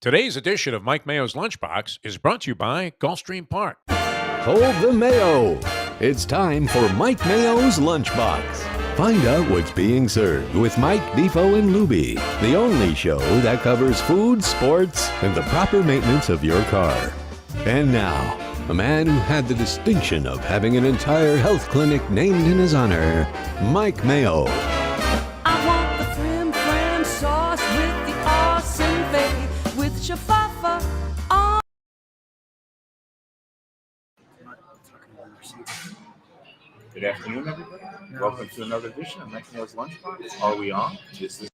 Today's edition of Mike Mayo's Lunchbox is brought to you by Gulfstream Park. Hold the Mayo. It's time for Mike Mayo's Lunchbox. Find out what's being served with Mike, Defo and Lubie, the only show that covers food, sports, and the proper maintenance of your car. And now, a man who had the distinction of having an entire health clinic named in his honor, Mike Mayo. I want the frim fram sauce with the awesome fave with shafafa on. Good afternoon, everybody. Welcome to another edition of Mike Mayo's Lunchbox. Are we on? This is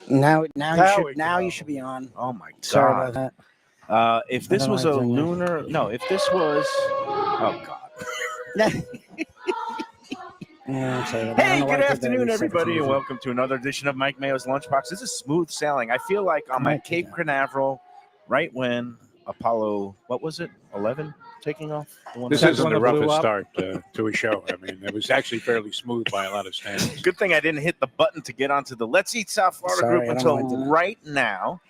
Now we you go. should be on. Oh my Sorry God. about that. If this was a lunar, no, if this was, oh God. Yeah, sorry about that. I Hey, don't know why good I did that. afternoon, It's everybody, and 17. welcome to another edition of Mike Mayo's Lunchbox. This is smooth sailing. I feel like I'm at Cape Canaveral right when Apollo, what was it, 11 taking off? The one This that- isn't the roughest start to a show. I mean, it was actually fairly smooth by a lot of standards. Good thing I didn't hit the button to get onto the Let's Eat South Florida Sorry, group I don't know why I until did that. right now.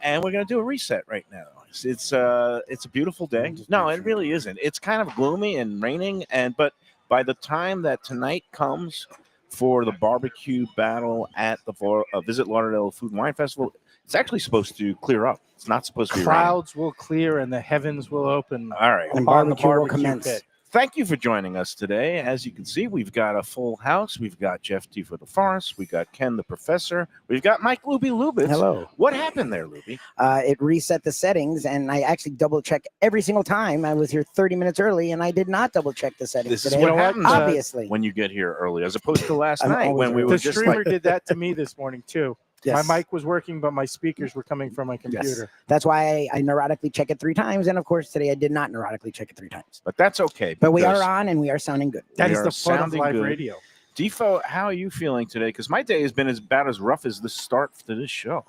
And we're going to do a reset right now. It's a beautiful day. No, it really isn't. It's kind of gloomy and raining, but by the time that tonight comes for the barbecue battle at the Visit Lauderdale Food and Wine Festival, it's actually supposed to clear up. It's not supposed to be raining. Clouds will clear and the heavens will open. All right. And on the barbecue will barbecue commence. pit. Thank you for joining us today. As you can see, we've got a full house. We've got Jeff T. for the Forest. We've got Ken the Professor. We've got Mike Lubie Lubitz. Hello. What happened there, Lubie? It reset the settings, and I actually double check every single time. I was here 30 minutes early, and I did not double check the settings This is today. what You know what? happens Obviously, when you get here early, as opposed to last I'm night always when we early. were The just streamer like, did that to me this morning too. yes. My mic was working, but my speakers were coming from my computer. That's why I neurotically check it 3 times, and of course today I did not neurotically check it 3 times. but that's okay. But we because are on, and we are sounding good. That We is are the fun of sounding live good. radio. Defo, how are you feeling today? Because my day has been about as rough as the start to this show.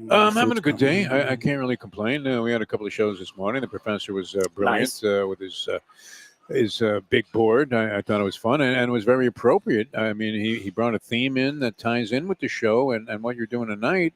I'm having a good day. I can't really complain. We had a couple of shows this morning. The professor was brilliant with his big board. I thought it was fun and it was very appropriate. I mean, he brought a theme in that ties in with the show and what you're doing tonight,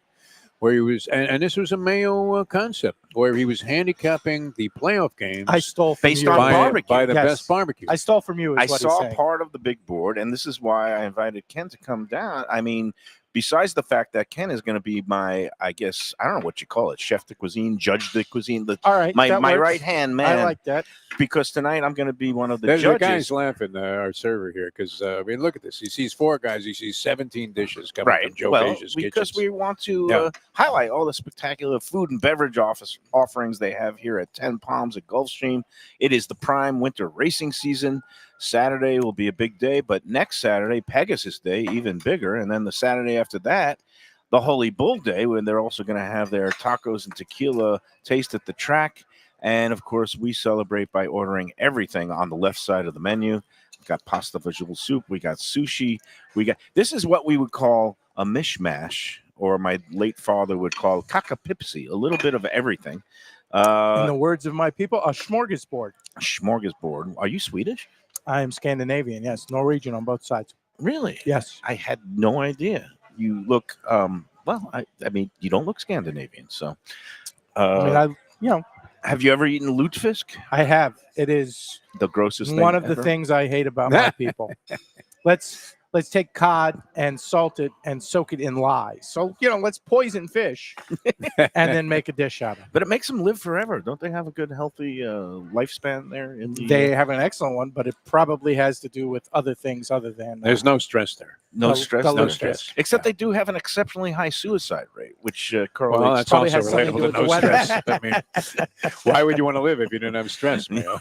where he was, and this was a Mayo concept, where he was handicapping the playoff games I stole from Based you. on by, barbecue. by the Yes. best barbecue. I stole from you. Is I what he's saw saying. part of the big board, and this is why I invited Ken to come down. I mean, besides the fact that Ken is going to be my, I guess, I don't know what you call it, chef de cuisine, judge de cuisine, All right, my that works. right hand man. I like that. Because tonight I'm going to be one of the There's the judges. guy's laughing, our server here, because I mean, look at this. He sees 4 guys. He sees 17 dishes coming Right. from Joe Well, Beja's because kitchens. we want to Yeah. highlight all the spectacular food and beverage offerings they have here at 10 Palms at Gulfstream. It is the prime winter racing season. Saturday will be a big day, but next Saturday, Pegasus Day, even bigger. And then the Saturday after that, the Holy Bull Day, when they're also going to have their tacos and tequila taste at the track. And of course, we celebrate by ordering everything on the left side of the menu. We've got pasta vegetable soup. We got sushi. This is what we would call a mishmash, or my late father would call kakapipsi, a little bit of everything. In the words of my people, a smorgasbord. Smorgasbord. Are you Swedish? I am Scandinavian. Yes, Norwegian on both sides. Really? Yes. I had no idea. You look, well, I mean, you don't look Scandinavian. So, I mean, have you ever eaten lutefisk? I have. It is The grossest thing one of the ever? things I hate about my people. Let's take cod and salt it and soak it in lye. So, let's poison fish and then make a dish out of it. But it makes them live forever. Don't they have a good, healthy lifespan there? In the, They have an excellent one, but it probably has to do with other things other than There's no stress there. no the- stress. the No lutefisk. stress. Except they do have an exceptionally high suicide rate, which Well, correlates. that's probably also has something to do relatable to with no the weather. stress. I mean, why would you want to live if you didn't have stress, Mayo?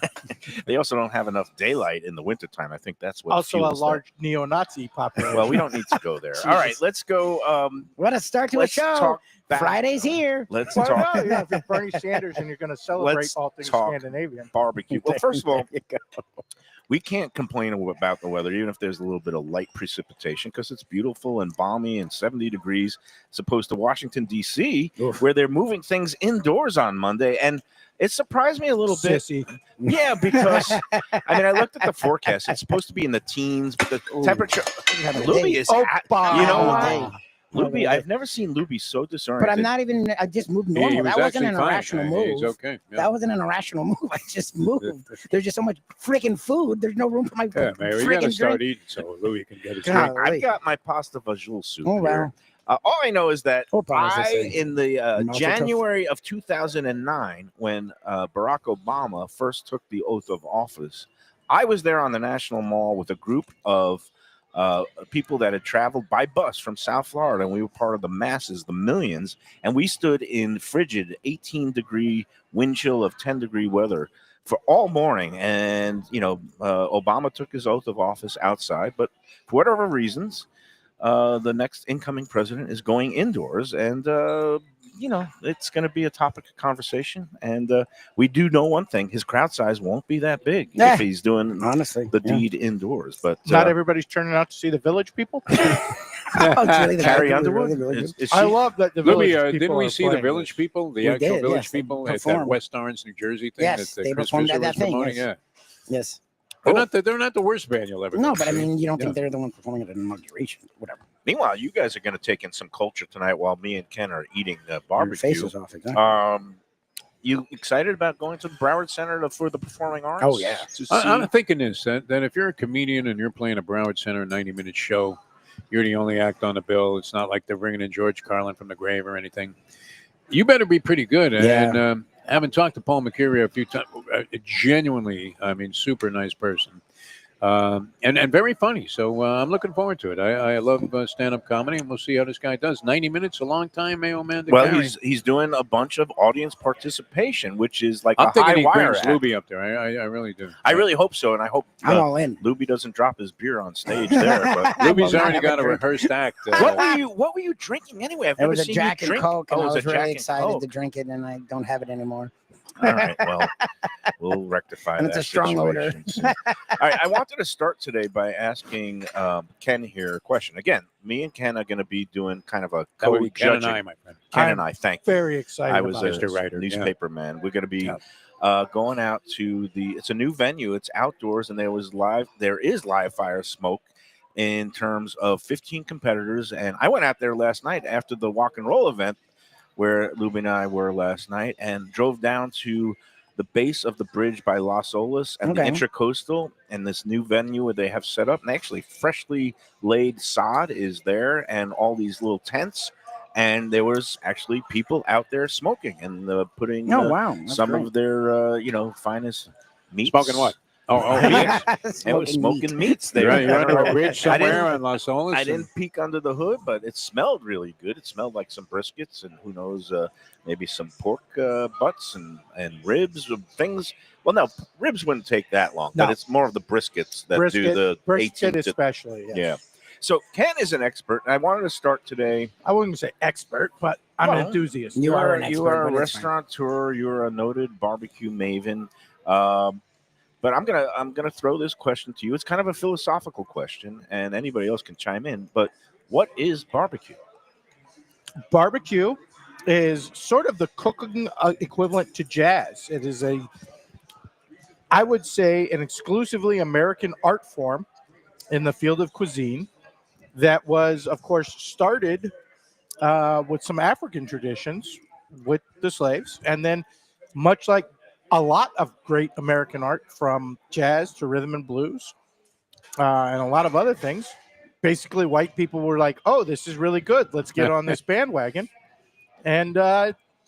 They also don't have enough daylight in the wintertime. I think that's what also a fuels that. large neo-Nazi population. Well, we don't need to go there. All right, let's go. What a start to a Let's show! talk back. Friday's here. Let's Well, talk no, if you're Bernie Sanders and you're going to celebrate Let's all things talk. Scandinavian. barbecue. Well, first of all, There you go. we can't complain about the weather, even if there's a little bit of light precipitation, because it's beautiful and balmy and 70 degrees, as opposed to Washington, D.C., Oof. where they're moving things indoors on Monday. And It surprised me a little bit. Sissy. Yeah, because I mean, I looked at the forecast. It's supposed to be in the teens, but the temperature. Lubie is hot. Opa. You know Day. what? Lubie, I've never seen Lubie so disoriented. But I'm not even. I just moved He normal. was That wasn't actually an fine. irrational He's move. okay. Yeah. That wasn't an irrational move. I just moved. There's just so much freaking food. There's no room for my Yeah, man, we got to freaking start drink. eating so Louis can get his God. drink. I've got my pasta fajoule soup Oh here. wow. All I know is that Opa, as they say. in the Mazel tov. January of 2009, when Barack Obama first took the oath of office, I was there on the National Mall with a group of people that had traveled by bus from South Florida, and we were part of the masses, the millions, and we stood in frigid 18-degree wind chill of 10-degree weather for all morning. And, Obama took his oath of office outside, but for whatever reasons, the next incoming president is going indoors, and it's going to be a topic of conversation. And we do know one thing: his crowd size won't be that big if he's doing Honestly, the deed indoors. But Not everybody's turning out to see the Village People. Carrie Underwood. Is I she- love that the Village Louis, People didn't we are see the playing Village this. People, the We actual did, Village yes, they People at that performed. West Orange, New Jersey thing? Yes, that they Chris performed Fisher at that was thing, promoting? yes. Yeah, Yes. they're not the worst band you'll ever. No, go but I see. mean, you don't Yeah. think they're the ones performing at an inauguration, whatever. Meanwhile, you guys are going to take in some culture tonight while me and Ken are eating Your barbecue. face is off, exactly. You excited about going to the Broward Center for the Performing Arts? Oh, yeah. To see? I'm thinking this that if you're a comedian and you're playing a Broward Center 90-minute show, you're the only act on the bill. It's not like they're bringing in George Carlin from the grave or anything. You better be pretty good. Yeah. And having talked to Paul McCurry a few times, genuinely, I mean, super nice person. And very funny. So I'm looking forward to it. I love stand-up comedy, and we'll see how this guy does. 90 minutes, a long time, Mayo man. Well, he's doing a bunch of audience participation, which is like I'm a thinking high he wire brings act. Lubie up there. I really do. I really hope so, and I hope I'm all in. Lubie doesn't drop his beer on stage there. But I will Lubie's not already have got a a drink. rehearsed act. what were you drinking anyway? I've It never was a seen Jack you and drink. Coke, and Oh, it I was was a really Jack and excited Coke. to drink it, and I don't have it anymore. All right, well, we'll rectify And that. it's a strong odor. situation soon. All right, I wanted to start today by asking Ken here a question. Again, me and Ken are going to be doing kind of a That would be Ken and co-judging. I, my friend. Ken and I, thank you. Very excited. I was about a this. writer, yeah. newspaper man. We're going to be going out to it's a new venue. It's outdoors, and there is live fire smoke in terms of 15 competitors. And I went out there last night after the walk and roll event where Lubie and I were last night, and drove down to the base of the bridge by Las Olas and the Okay. Intracoastal, and this new venue where they have set up. And actually, freshly laid sod is there, and all these little tents. And there was actually people out there smoking and putting Oh, wow. That's some great. of their finest meats. Smoking what? Oh, meats. It was smoking meats there. You're I don't under know. a bridge I didn't- somewhere in Las Olas. I didn't peek under the hood, but it smelled really good. It smelled like some briskets and who knows, maybe some pork butts and ribs of things. Well, no, ribs wouldn't take that long, No. but it's more of the briskets that do the 18 brisket to, especially. Yes. yeah. So Ken is an expert, and I wanted to start today. I wouldn't say expert, but I'm Well, an enthusiast. You are an you expert, are a but it's fine. restaurateur. You're a noted barbecue maven. But I'm gonna throw this question to you. It's kind of a philosophical question, and anybody else can chime in. But what is barbecue? Barbecue is sort of the cooking equivalent to jazz. It is I would say, an exclusively American art form in the field of cuisine that was, of course, started with some African traditions with the slaves. And then, much like a lot of great American art, from jazz to rhythm and blues and a lot of other things, basically white people were like, oh, this is really good. Let's get on this bandwagon. And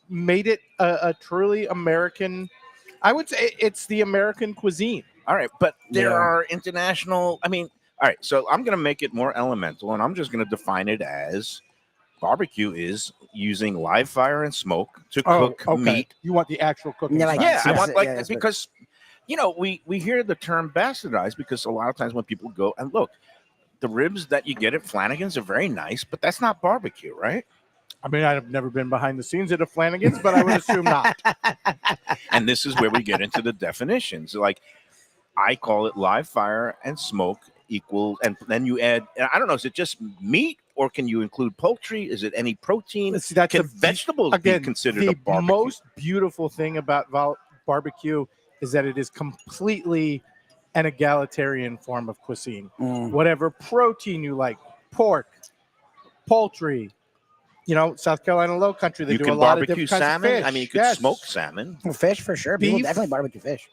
made it a truly American, I would say it's the American cuisine. All right, but there Yeah. are international. I mean, all right. So I'm going to make it more elemental, and I'm just going to define it as barbecue is using live fire and smoke to cook meat. You want the actual cooking? Yeah, like- side. Yeah, I Yes, want like yes, but- because we hear the term bastardized because a lot of times when people go and look, the ribs that you get at Flanagan's are very nice, but that's not barbecue, right? I mean, I've never been behind the scenes at a Flanagan's, but I would assume not. And this is where we get into the definitions. Like, I call it live fire and smoke equal, and then you add, I don't know, is it just meat or can you include poultry? Is it any protein? See, that's Can a- vegetables again, be considered a the barbecue? most beautiful thing about barbecue is that it is completely an egalitarian form of cuisine. Whatever protein you like, pork, poultry. South Carolina Low Country, they You do can a lot of barbecue different kinds of salmon. fish. I mean, you could Yes. smoke salmon. Well, fish for sure. People Beef. definitely barbecue fish.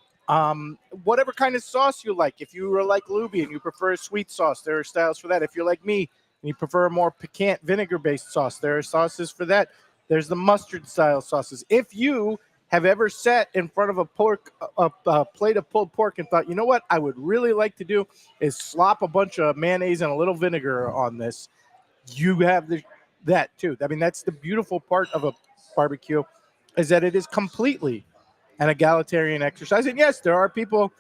Whatever kind of sauce you like. If you are like Lubie and you prefer a sweet sauce, there are styles for that. If you're like me and you prefer a more piquant vinegar-based sauce, there are sauces for that. There's the mustard-style sauces. If you have ever sat in front of a plate of pulled pork and thought, you know what I would really like to do is slop a bunch of mayonnaise and a little vinegar on this, you have that too. I mean, that's the beautiful part of a barbecue, is that it is completely an egalitarian exercise. And yes, there are people,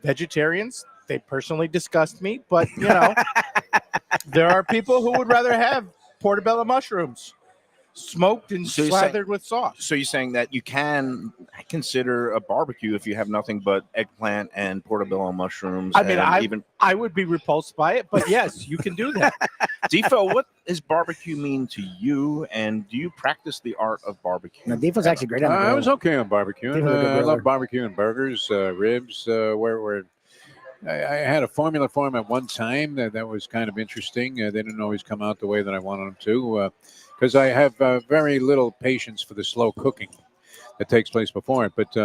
vegetarians, they personally disgust me, but there are people who would rather have portobello mushrooms smoked and So you're slathered with sauce. So you're saying that you can consider a barbecue if you have nothing but eggplant and portobello mushrooms. I mean, even I would be repulsed by it, but yes, you can do that. Defo, what does barbecue mean to you? And do you practice the art of barbecue? No, Defo's actually great on the I grill. was okay on barbecuing. Defo's a good I love griller. barbecuing burgers, ribs. Where I had a formula for them at one time that was kind of interesting. They didn't always come out the way that I wanted them to, because I have very little patience for the slow cooking that takes place before it. But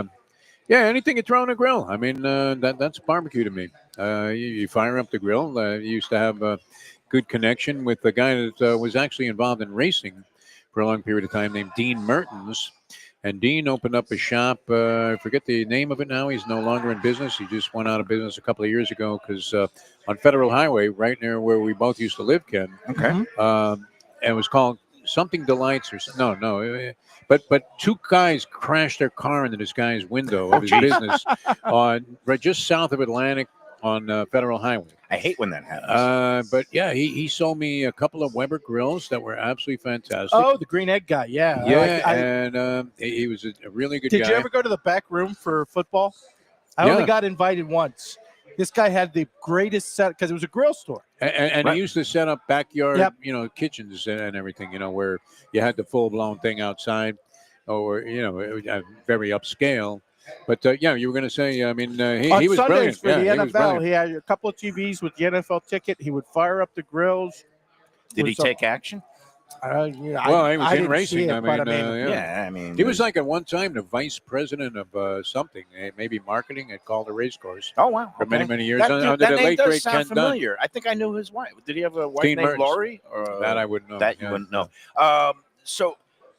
yeah, anything you throw on a grill. I mean, that's barbecue to me. You fire up the grill. You used to have a good connection with the guy that was actually involved in racing for a long period of time, named Dean Mertens. And Dean opened up a shop. I forget the name of it now. He's no longer in business. He just went out of business a couple of years ago because on Federal Highway, right near where we both used to live, Ken. Okay. It was called Something Delights or no. But two guys crashed their car into this guy's window of his business right just south of Atlantic on Federal Highway. I hate when that happens. But yeah, he sold me a couple of Weber grills that were absolutely fantastic. Oh, the green egg guy. Yeah. Yeah, I- and he was a really good guy. Did you ever go to the back room for football? I only got invited once. This guy had the greatest set because it was a grill store. And Right. he used to set up backyard, Yep. kitchens and everything, where you had the full blown thing outside, or very upscale. But yeah, you were going to say, I mean, On he was Sundays brilliant. for Yeah, the he was NFL, brilliant. he had a couple of TVs with the NFL ticket. He would fire up the grills. Did he was a- take action? Well, he was in didn't racing. see it, I but mean, Yeah, I mean, He was like at one time the vice president of something, maybe marketing at Calder Racecourse oh wow, for many, okay. many years That, under that the name late does great sound Ken Dunn. familiar. I think I knew his wife. Did he have a wife Dean named Mertens. Laurie? Or, That I wouldn't know. that you yeah. wouldn't know.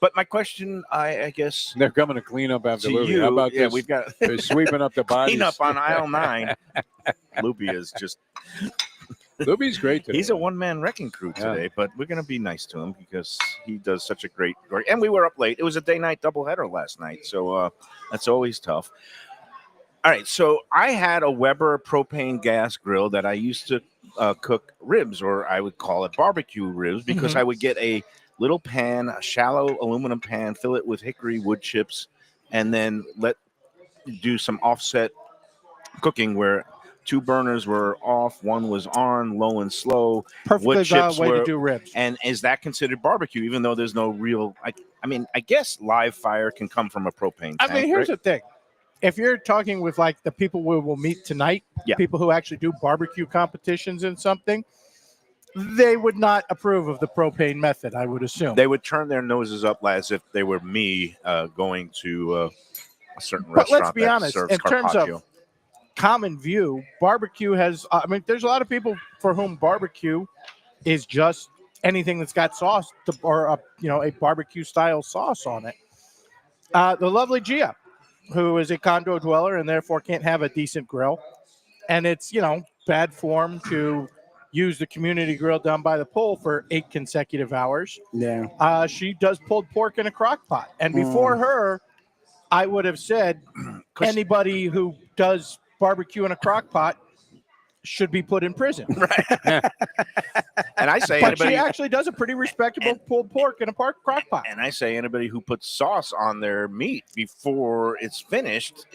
But my question, I guess, They're coming to clean up after to Lubie. you, How about yeah, this? we've got They're sweeping up the bodies. clean up on aisle 9. Lubie is just. Lubie's great today. He's a one-man wrecking crew Yeah. today, but we're going to be nice to him because he does such a great work. And we were up late. It was a day-night doubleheader last night, so that's always tough. All right, so I had a Weber propane gas grill that I used to cook ribs, or I would call it barbecue ribs, because I would get a little pan, a shallow aluminum pan, fill it with hickory wood chips, and then do some offset cooking where 2 burners were off, 1 was on, low and slow. Perfectly Wood valid chips way were- to do ribs. And is that considered barbecue, even though there's no real? I mean, I guess live fire can come from a propane tank. I mean, here's right? the thing. If you're talking with like the people we will meet tonight, Yeah. people who actually do barbecue competitions and something, they would not approve of the propane method, I would assume. They would turn their noses up as if they were me going to a certain But restaurant let's be that honest, serves in terms carpaccio. of common view, barbecue has, I mean, there's a lot of people for whom barbecue is just anything that's got sauce or a barbecue style sauce on it. The lovely Gia, who is a condo dweller and therefore can't have a decent grill. And it's, bad form to use the community grill down by the pool for 8 consecutive hours. Yeah. She does pulled pork in a crock pot. And before her, I would have said anybody who does barbecue in a crock pot should be put in prison. And I say But she anybody, actually does a pretty respectable pulled pork in a crock pot. and I say anybody who puts sauce on their meat before it's finished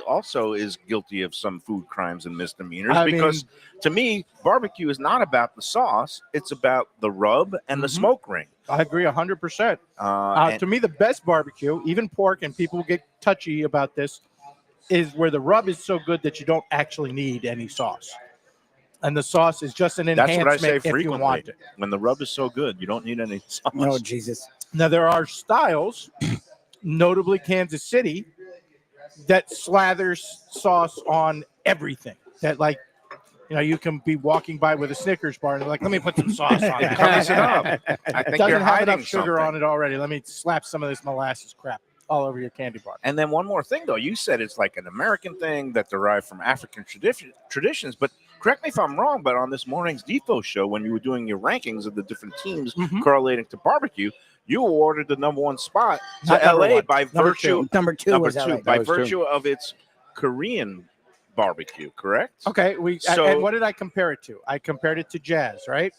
also is guilty of some food crimes and misdemeanors. Because to me, barbecue is not about the sauce; it's about the rub and the smoke ring. I agree 100%. To me, the best barbecue, even pork, and people get touchy about this, is where the rub is so good that you don't actually need any sauce. And the sauce is just an That's enhancement what I say if you frequently. want it. When the rub is so good, you don't need any sauce. Oh, Jesus. Now, there are styles, notably Kansas City, that slathers sauce on everything. That, like, you can be walking by with a Snickers bar and they're like, let me put some sauce on It it. covers it up. I think Doesn't you're have hiding enough sugar something. on it already. Let me slap some of this molasses crap all over your candy bar. And then one more thing, though. You said it's like an American thing that derived from African traditions. But correct me if I'm wrong, but on this morning's Defo show, when you were doing your rankings of the different teams correlating to barbecue, you awarded the #1 spot to Not number LA one. by Number virtue Number two number was two, LA. by That was virtue of its Korean barbecue, correct? Okay, So- and what did I compare it to? I compared it to jazz, right?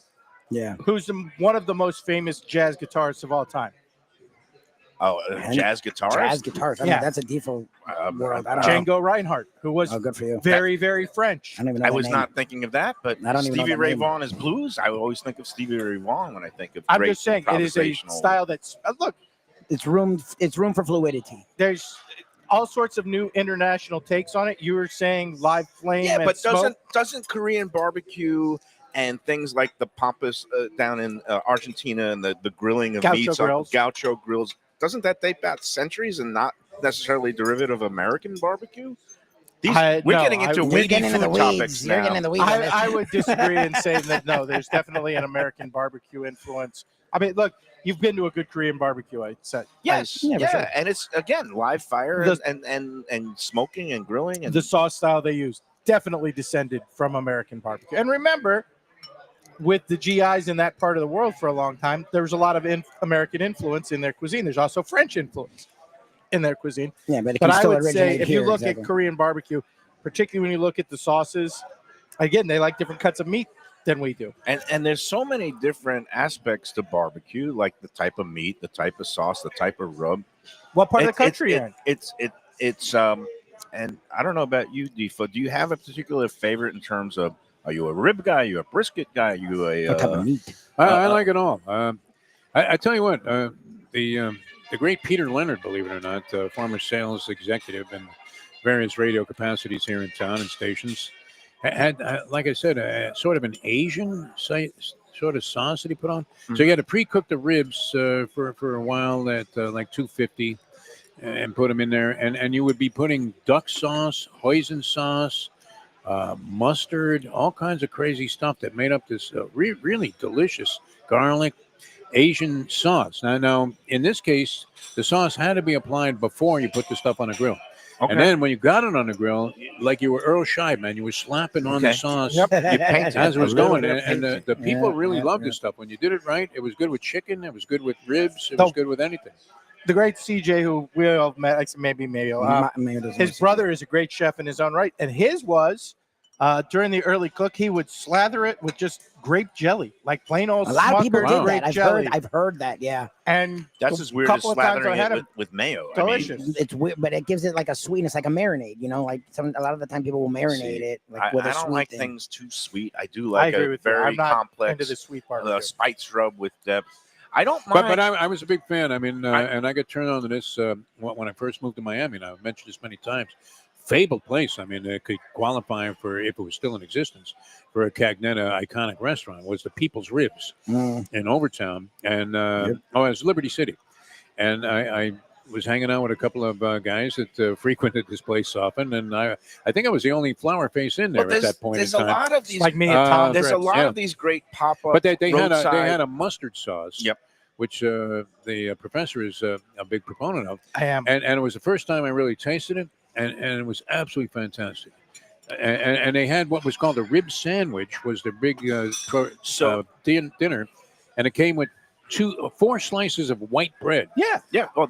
Yeah. Who's one of the most famous jazz guitarists of all time? Oh, And jazz guitarist? Jazz guitars. I mean, Yeah. that's a default world. I don't know. Django Reinhardt, who was Oh, good for you. very, very French. I don't even know I that was name. not thinking of that, but I don't even know Stevie that Ray name. Vaughan is blues. I always think of Stevie Ray Vaughan when I think of I'm great just saying it is a improvisational- style that's look. It's room for fluidity. There's all sorts of new international takes on it. You were saying live flame, Yeah, and but smoke. doesn't Korean barbecue and things like the pampas down in Argentina and the grilling of Gaucho meats grills. on gaucho grills, doesn't that date back centuries and not necessarily derivative of American barbecue? We're no, getting into You're weedy getting into the food weeds. topics You're now. getting into the weeds. on this. I would disagree in saying that no, there's definitely an American barbecue influence. I mean, look, you've been to a good Korean barbecue. I said Yes, Yeah, for yeah, sure. and it's again live fire and smoking and grilling and the sauce style they use definitely descended from American barbecue. And remember, with the GIs in that part of the world for a long time, there was a lot of American influence in their cuisine. There's also French influence in their cuisine. Yeah, but it But can I still would say originate if you here, look exactly. at Korean barbecue, particularly when you look at the sauces, again, they like different cuts of meat than we do. and there's so many different aspects to barbecue, like the type of meat, the type of sauce, the type of rub. What part of the country you're in? It's and I don't know about you, Defo. Do you have a particular favorite in terms of, are you a rib guy? Are you a brisket guy? Are you a What type of meat? I like it all. I tell you what, the great Peter Leonard, believe it or not, former sales executive in various radio capacities here in town and stations, had like I said, sort of an Asian sort of sauce that he put on. So you had to pre-cook the ribs for a while at like 250 and put them in there, and you would be putting duck sauce, hoisin sauce, mustard, all kinds of crazy stuff that made up this really delicious garlic Asian sauce. Now, in this case, the sauce had to be applied before you put the stuff on the grill. Okay. And then when you got it on the grill, like you were Earl Scheib, you were slapping on the Okay. sauce You paint as it was a little going. bit of And painting. the people really yeah, loved yeah. this stuff. When you did it right, it was good with chicken. It was good with ribs. It was good with anything. The great CJ, who we all met, like maybe Mayo. His brother is a great chef in his own right, and his was during the early cook, he would slather it with just grape jelly, like plain old A lot of people Smucker's did grape that. jelly. I've heard that. Yeah, And That's the as weird as couple of times I slathering had it him, with mayo. delicious. it's weird, but it gives it like a sweetness, like a marinade. You know, like a lot of the time people will marinate it like I with a don't sweet like thing. things too sweet. I do I like agree a with you. very I'm not complex into the sweet part. spice rub with depth. I don't mind. But I was a big fan. I mean, and I got turned on to this when I first moved to Miami. And I've mentioned this many times. Fabled place. I mean, it could qualify for, if it was still in existence, for a Cagnetta iconic restaurant. Was the People's Ribs in Overtown, and it was Liberty City. And I was hanging out with a couple of guys that frequented this place often, and I think I was the only flower face in there at that point in There's a time. lot of these. Like me and Tom. There's a Drips. lot Yeah. of these great pop-up. But they had roadside- a mustard sauce. Yep. Which the professor is a big proponent of. I am. And it was the first time I really tasted it, and it was absolutely fantastic. And they had what was called a rib sandwich, was the big dinner, and it came with 4 slices of white bread. Yeah. Yeah, well,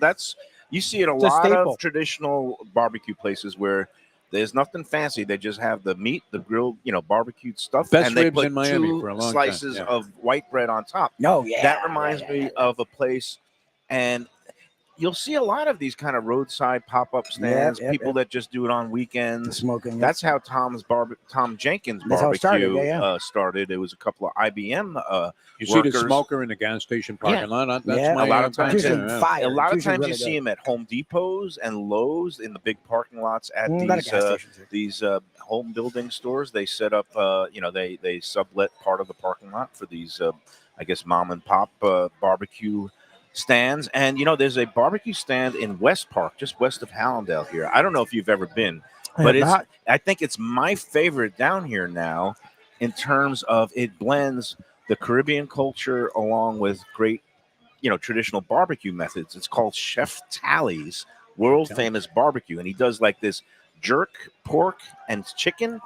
you see it a It's a lot staple. of traditional barbecue places where There's nothing fancy. They just have the meat, the grilled, barbecued stuff, Best and they ribs put in Miami 2 for a long slices time. Yeah. of white bread on top. No, yeah. That reminds me of a place, and you'll see a lot of these kind of roadside pop-up stands, people that just do it on weekends. Smoking. That's how Tom Jenkins That's how it started, barbecue started. It was a couple of IBM You see the workers. smoker in the gas station parking lot. That's Yeah. my A lot of times- Fire. A lot of It's usually times really you see good. them at Home Depots and Lowe's in the big parking lots at A lot of gas stations here. these home building stores. They set up, they sublet part of the parking lot for these, I guess, mom and pop barbecue stands. And there's a barbecue stand in West Park, just west of Hallandale here. I don't know if you've ever been, but I think it's my favorite down here now, in terms of it blends the Caribbean culture along with great, traditional barbecue methods. It's called Chef Tally's world famous barbecue, and he does like this jerk pork and chicken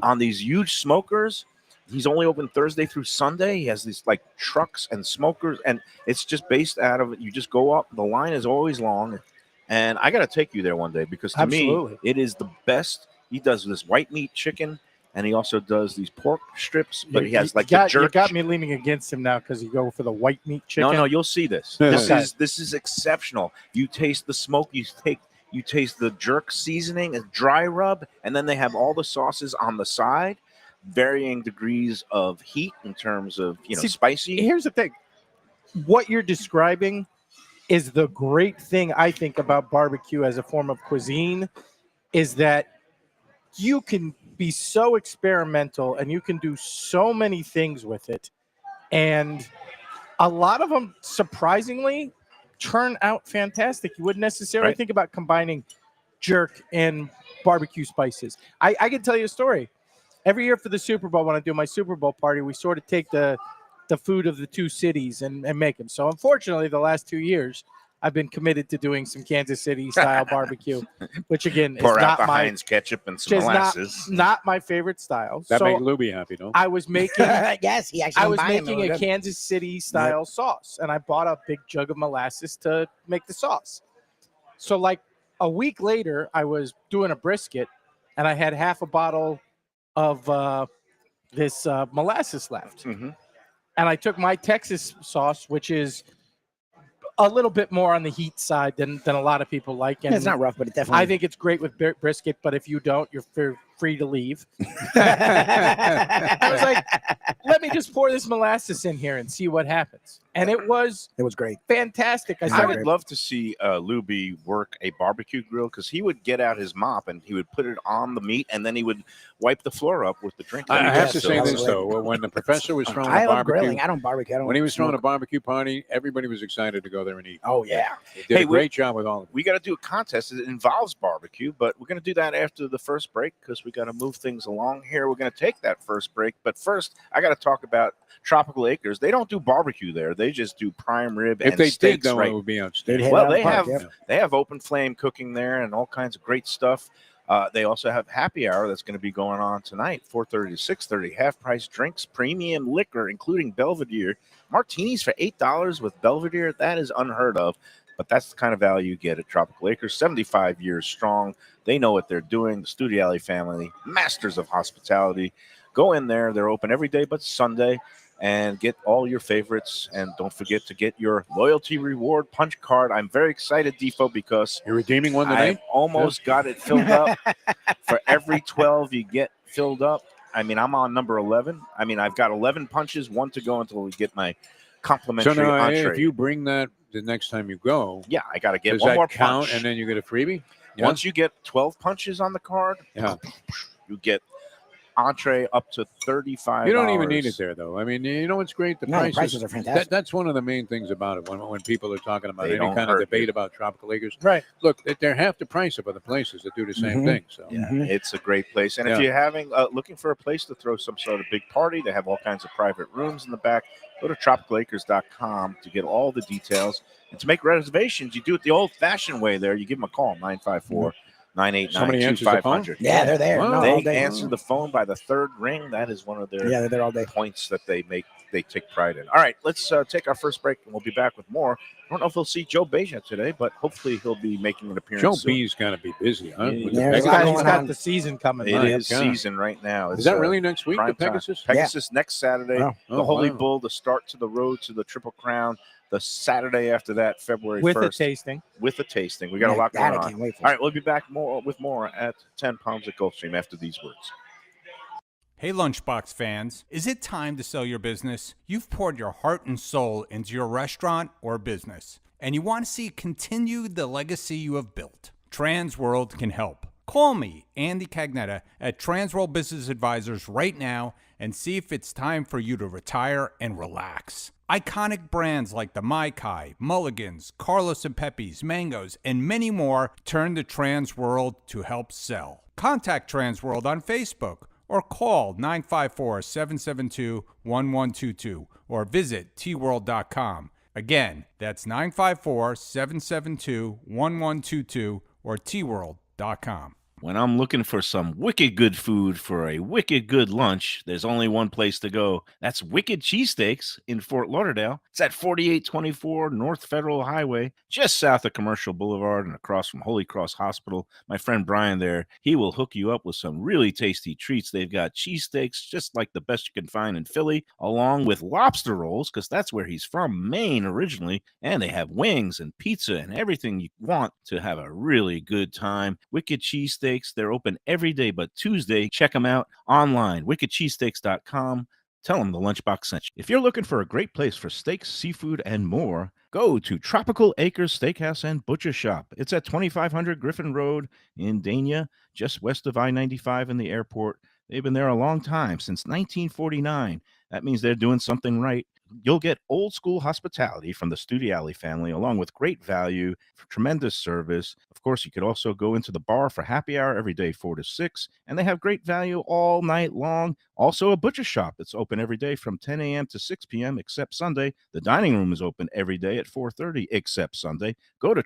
on these huge smokers. He's only open Thursday through Sunday. He has these like trucks and smokers, and it's just based out of, you just go up. The line is always long, and I got to take you there one day, because to me, it is the best. He does this white meat chicken, and he also does these pork strips, but he has like the jerk. You got me leaning against him now because you go for the white meat chicken. No, you'll see this. This is exceptional. You taste the smoke. You taste the jerk seasoning, a dry rub, and then they have all the sauces on the side, varying degrees of heat in terms of spicy. Here's the thing: what you're describing is the great thing I think about barbecue as a form of cuisine, is that you can be so experimental and you can do so many things with it, and a lot of them surprisingly turn out fantastic. You wouldn't necessarily think about combining jerk and barbecue spices. I can tell you a story. Every year for the Super Bowl, when I do my Super Bowl party, we sort of take the food of the two cities and make them. So unfortunately, the last 2 years, I've been committed to doing some Kansas City style barbecue, which again is not my Heinz ketchup and some molasses. Not my favorite style. That so make Lubie happy, no? I was making yes, he actually. I was making a Kansas City style sauce, and I bought a big jug of molasses to make the sauce. So like a week later, I was doing a brisket, and I had half a bottle of this molasses left. And I took my Texas sauce, which is a little bit more on the heat side than a lot of people like. And it's not rough, but it definitely. I think it's great with brisket, but if you don't, you're free to leave. I was like, let me just pour this molasses in here and see what happens. And it was great. Fantastic. I would love to see Lubie work a barbecue grill, because he would get out his mop and he would put it on the meat, and then he would wipe the floor up with the drink. I have to say this, though. When the professor was throwing a barbecue, grilling. I don't barbecue. When he was throwing a barbecue party, everybody was excited to go there and eat. Oh, yeah. He did a great job with all of them. We got to do a contest. It involves barbecue, but we're going to do that after the first break, because we got to move things along here. We're going to take that first break, but first, I got to talk about Tropical Acres. They don't do barbecue there. They just do prime rib and steaks. If they did, though, it would be outstanding. Well, they have open flame cooking there and all kinds of great stuff. They also have happy hour that's going to be going on tonight, 4:30 to 6:30. Half price drinks, premium liquor, including Belvedere. Martinis for $8 with Belvedere. That is unheard of, but that's the kind of value you get at Tropical Acres. 75 years strong. They know what they're doing. The Studiali family, masters of hospitality. Go in there. They're open every day but Sunday. And get all your favorites. And don't forget to get your loyalty reward punch card. I'm very excited, Defo, because you're redeeming one tonight. I almost got it filled up. For every 12 you get filled up. I mean, I'm on number 11. I mean, I've got 11 punches, one to go until we get my complimentary entree. If you bring that the next time you go, I got to get does one that more count, punch. and then you get a freebie? Once you get 12 punches on the card, you get entree up to $35. You don't even need it there, though. I mean, you know what's great? The prices are fantastic. That's one of the main things about it when people are talking about any kind of hurt debate about Tropical Acres. Right. Look, they're half the price of other places that do the same thing. So it's a great place. And if you're having looking for a place to throw some sort of big party, they have all kinds of private rooms in the back. Go to tropicalacres.com to get all the details. And to make reservations, you do it the old-fashioned way there. You give them a call, 954-989-2500. Yeah, they're there. Wow. No, they answer the phone by the third ring. That is one of their they're there all day. points that they make. they take pride in. All right, let's take our first break, and we'll be back with more. I don't know if we'll see Joe Beja today, but hopefully he'll be making an appearance Joe soon. B's going to be busy, huh? Yeah, With yeah, the there's a He's lot Pegasus? got, going on. the season coming. It My is God. season right now. Is that really next week, the prime time. Pegasus? Pegasus next Saturday. Wow. The Holy wow. Bull, the start to the road to the Triple Crown. The Saturday after that, February With 1st. a tasting. With a tasting. We got a Yeah, lot that going I on. can't wait for. All right, we'll be back with more at 10 Palms at Gulfstream after these words. Hey Lunchbox fans, is it time to sell your business? You've poured your heart and soul into your restaurant or business, and you want to see continue the legacy you have built. Transworld can help. Call me, Andy Cagnetta, at Transworld Business Advisors right now and see if it's time for you to retire and relax. Iconic brands like the Mai Kai, Mulligans, Carlos and Pepe's, Mangoes, and many more turn to Transworld to help sell. Contact Transworld on Facebook or call 954-772-1122 or visit tworld.com. Again, that's 954-772-1122 or tworld.com. When I'm looking for some wicked good food for a wicked good lunch, there's only one place to go. That's Wicked Cheesesteaks in Fort Lauderdale. It's at 4824 North Federal Highway, just south of Commercial Boulevard and across from Holy Cross Hospital. My friend Brian there, he will hook you up with some really tasty treats. They've got cheesesteaks, just like the best you can find in Philly, along with lobster rolls, because that's where he's from, Maine originally. And they have wings and pizza and everything you want to have a really good time. Wicked Cheesesteaks. They're open every day but Tuesday. Check them out online, wickedcheesesteaks.com. Tell them the Lunchbox sent you. If you're looking for a great place for steaks, seafood, and more, go to Tropical Acres Steakhouse and Butcher Shop. It's at 2500 Griffin Road in Dania, just west of I-95 and the airport. They've been there a long time, since 1949. That means they're doing something right. You'll get old school hospitality from the Studiali family, along with great value, for tremendous service. Of course, you could also go into the bar for happy hour every day, 4 to 6, and they have great value all night long. Also, a butcher shop that's open every day from 10 a.m. to 6 p.m. except Sunday. The dining room is open every day at 4:30 except Sunday. Go to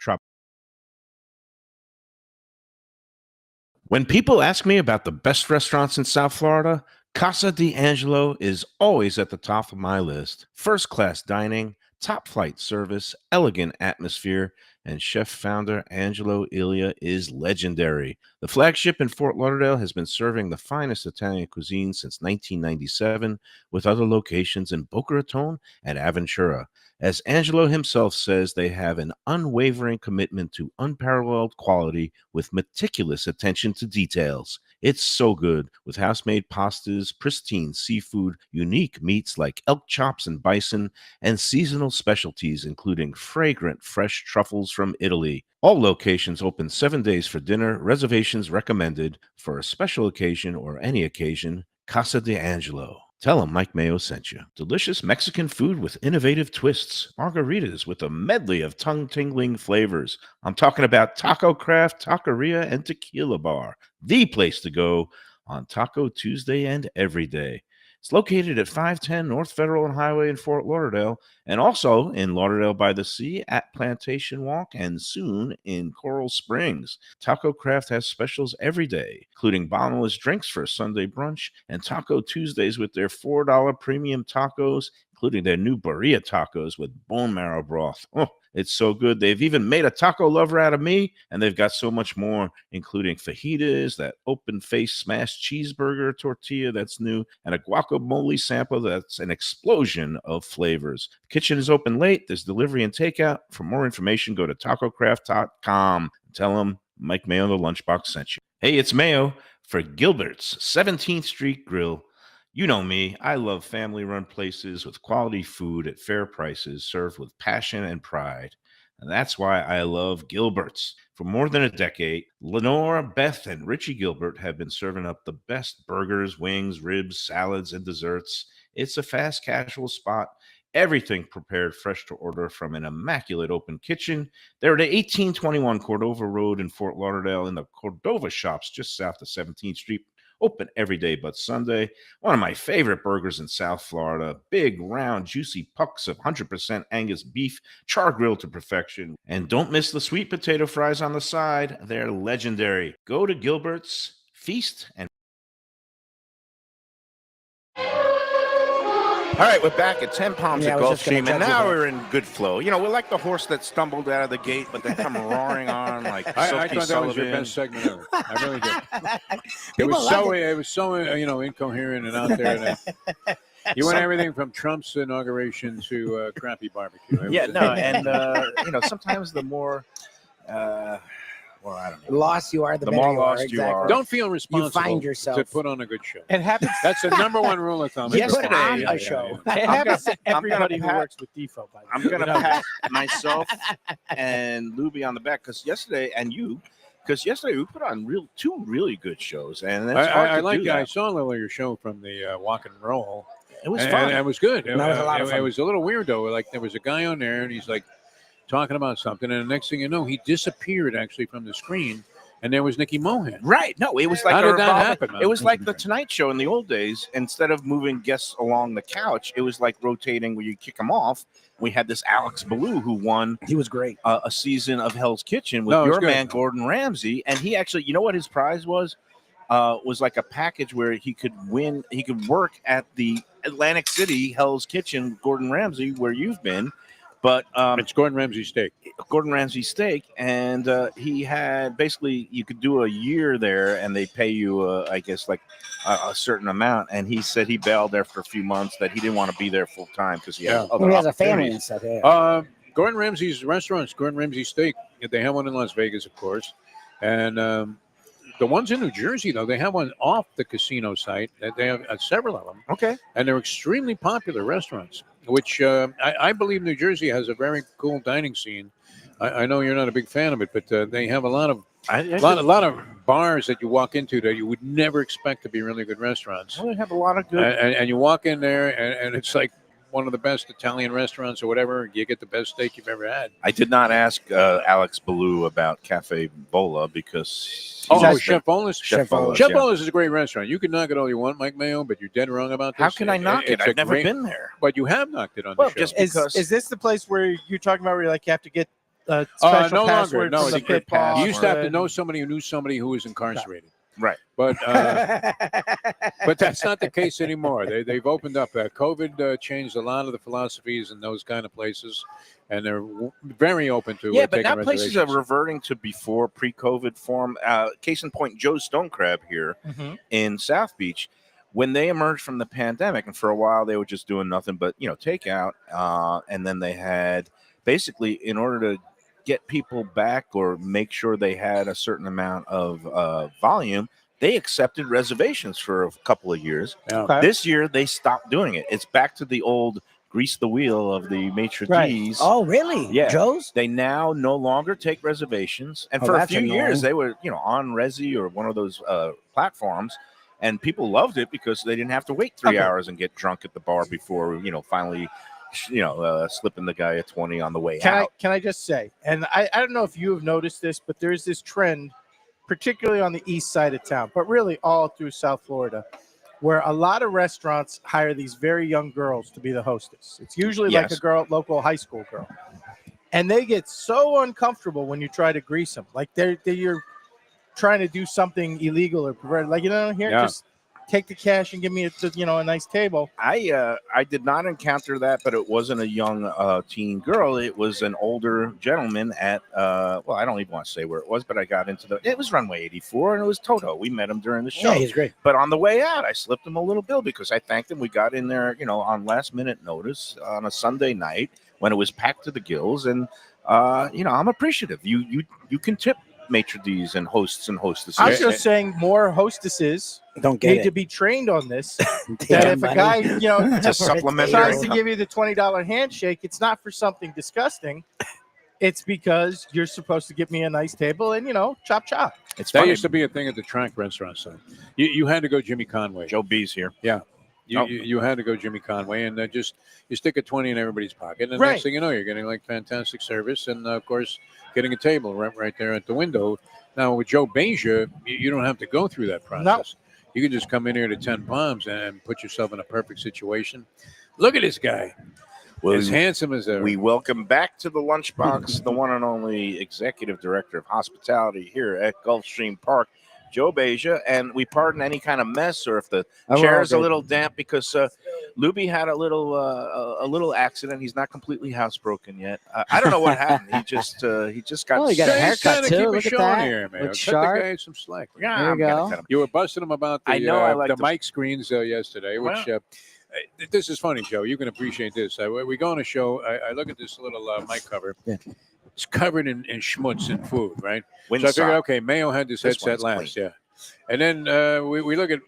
When people ask me about the best restaurants in South Florida, Casa D'Angelo is always at the top of my list. First-class dining, top-flight service, elegant atmosphere, and chef-founder Angelo Ilia is legendary. The flagship in Fort Lauderdale has been serving the finest Italian cuisine since 1997, with other locations in Boca Raton and Aventura. As Angelo himself says, they have an unwavering commitment to unparalleled quality with meticulous attention to details. It's so good, with house-made pastas, pristine seafood, unique meats like elk chops and bison, and seasonal specialties including fragrant fresh truffles from Italy. All locations open 7 days for dinner. Reservations recommended. For a special occasion or any occasion, Casa D'Angelo. Tell them Mike Mayo sent you. Delicious Mexican food with innovative twists. Margaritas with a medley of tongue-tingling flavors. I'm talking about Taco Craft, Taqueria, and Tequila Bar. The place to go on Taco Tuesday and every day. It's located at 510 North Federal and Highway in Fort Lauderdale, and also in Lauderdale by the Sea at Plantation Walk, and soon in Coral Springs. Taco Craft has specials every day, including bottomless drinks for a Sunday brunch, and Taco Tuesdays with their $4 premium tacos, including their new birria tacos with bone marrow broth. Oh, it's so good. They've even made a taco lover out of me, and they've got so much more, including fajitas, that open-faced smashed cheeseburger tortilla that's new, and a guacamole sample that's an explosion of flavors. The kitchen is open late. There's delivery and takeout. For more information, go to tacocraft.com. Tell them Mike Mayo, the Lunchbox, sent you. Hey, it's Mayo for Gilbert's 17th Street Grill. You know me, I love family-run places with quality food at fair prices served with passion and pride. And that's why I love Gilbert's. For more than a decade, Lenore, Beth, and Richie Gilbert have been serving up the best burgers, wings, ribs, salads, and desserts. It's a fast casual spot. Everything prepared fresh to order from an immaculate open kitchen. They're at 1821 Cordova Road in Fort Lauderdale in the Cordova Shops just south of 17th Street. Open every day but Sunday. One of my favorite burgers in South Florida. Big, round, juicy pucks of 100% Angus beef, char grilled to perfection. And don't miss the sweet potato fries on the side. They're legendary. Go to Gilbert's, feast, and All right, we're back at 10 Palms Yeah, at I was just gonna Gulfstream, and judge you now there. we're in good flow. You know, we're like the horse that stumbled out of the gate, but then come roaring on like I Silky thought that was your Sullivan. best segment ever. I really did. It People was love so incoherent and out there. That you went everything from Trump's inauguration to crappy barbecue. It Yeah, was- no, and sometimes the more, well, I don't know. Lost you are, the The better more you are. lost you Exactly. are. Don't feel responsible find yourself. to put on a good show. It happens. That's the number one rule of thumb. You It's put okay. on Yeah, a yeah, show. yeah. It I'm happens to gonna everybody who pat- works with Defo. By the I'm way. going to You know? pat myself and Lubie on the back because yesterday we put on two really good shows, and it's hard I to like. do that. I saw a little of your show from the Walk and Roll. It was and, fun. and it was good. That was a lot of It fun. was a little weird though. Like there was a guy on there, and he's like talking about something, and the next thing you know, he disappeared actually from the screen, and there was Nikki Mohan. Right. No, it was like How a did that revolving- happen, man? It was like the Tonight Show in the old days. Instead of moving guests along the couch, it was like rotating where you kick them off. We had this Alex Ballou who won He was great. a season of Hell's Kitchen with No, it was your good. man Gordon Ramsay, and he actually, you know what his prize was? Was like a package where he could work at the Atlantic City Hell's Kitchen, Gordon Ramsay, where you've been. But It's Gordon Ramsay steak. Gordon Ramsay steak, and he had basically you could do a year there, and they pay you, I guess, like a certain amount. And he said he bailed there for a few months, that he didn't want to be there full time because he had other He has a family opportunities. and stuff. Yeah. Gordon Ramsay's restaurants, Gordon Ramsay Steak. They have one in Las Vegas, of course, and the ones in New Jersey though, they have one off the casino site. They have several of them, Okay, and they're extremely popular restaurants. Which I believe New Jersey has a very cool dining scene. I know you're not a big fan of it, but they have a lot of bars that you walk into that you would never expect to be really good restaurants. Well, they have a lot of good. And you walk in there, and it's like one of the best Italian restaurants or whatever. You get the best steak you've ever had. I did not ask Alex Ballou about Cafe Bola because Chef Bola's. Chef Bola's, Chef yeah. Bola's is a great restaurant. You can knock it all you want, Mike Mayo, but you're dead wrong about this. How can I knock it? It's a I've never great- been there. But you have knocked it on Well, the show. just Is this the place where you're talking about where you have to get a No special longer. password No, from the secret pit boss? You used to have to and- know somebody who knew somebody who was incarcerated. Right. But that's not the case anymore. They've opened up. COVID changed a lot of the philosophies in those kind of places, and they're very open to Yeah, but taking now places are reservations. reverting to before pre-COVID form. Case in point, Joe's Stone Crab here Mhm. in South Beach. When they emerged from the pandemic, and for a while they were just doing nothing but takeout, and then they had basically, in order to get people back or make sure they had a certain amount of volume, they accepted reservations for a couple of years. Yeah. Okay. This year they stopped doing it. It's back to the old grease the wheel of the maitre Right. d's. Oh, really? Yeah. Joe's? They now no longer take reservations, and Oh, for a that's few years annoying. they were, on Resi or one of those platforms, and people loved it because they didn't have to wait 3 Okay. hours and get drunk at the bar before, finally, slipping the guy a 20 on the way Can out. I just say, and I don't know if you have noticed this, but there's this trend, particularly on the east side of town, but really all through South Florida, where a lot of restaurants hire these very young girls to be the hostess. It's usually like Yes. a girl, local high school girl, and they get so uncomfortable when you try to grease them, like you're trying to do something illegal or perverted. Like, here, Yeah. just take the cash and give me a nice table. I did not encounter that, but it wasn't a young teen girl. It was an older gentleman at I don't even want to say where it was, but I got into it was Runway 84, and it was Toto. We met him during the show. Yeah, he's great. But on the way out, I slipped him a little bill because I thanked him. We got in there, on last minute notice on a Sunday night when it was packed to the gills, and I'm appreciative. You can tip maitre d's and hosts and hostesses. I'm just saying more hostesses Don't get need it. to be trained on this. Take That your if a money. guy, to supplement tries their to give you the $20 handshake, it's not for something disgusting. It's because you're supposed to give me a nice table and chop chop. It's That funny. used to be a thing at the track restaurant. So you had to go Jimmy Conway. Joe B's here. You had to go Jimmy Conway, and you stick a 20 in everybody's pocket, and Right. next thing you know, you're getting like fantastic service, and of course, getting a table right there at the window. Now with Joe Beja, you don't have to go through that process. You can just come in here to 10 Palms and put yourself in a perfect situation. Look at this guy, as handsome as ever. We welcome back to the Lunchbox the one and only Executive Director of Hospitality here at Gulfstream Park, Joe Beja, and we pardon any kind of mess or if the Oh, we're chair is a all good. little damp because Lubie had a little accident. He's not completely housebroken yet. I don't know what happened. He just got. Oh, he got a He's haircut trying to too. keep Look it at showing that. here, man. Looks Cut sharp. the guy some slack. Yeah, There you I'm gonna go. cut him. You were busting him about the I know I like the to- mic screens yesterday, which this is funny, Joe. You can appreciate this. We go on a show. I look at this little mic cover. Yeah. It's covered in schmutz and food, right? Windsock. So I figured, okay, Mayo had this This headset one's last, clean. yeah. And then we look at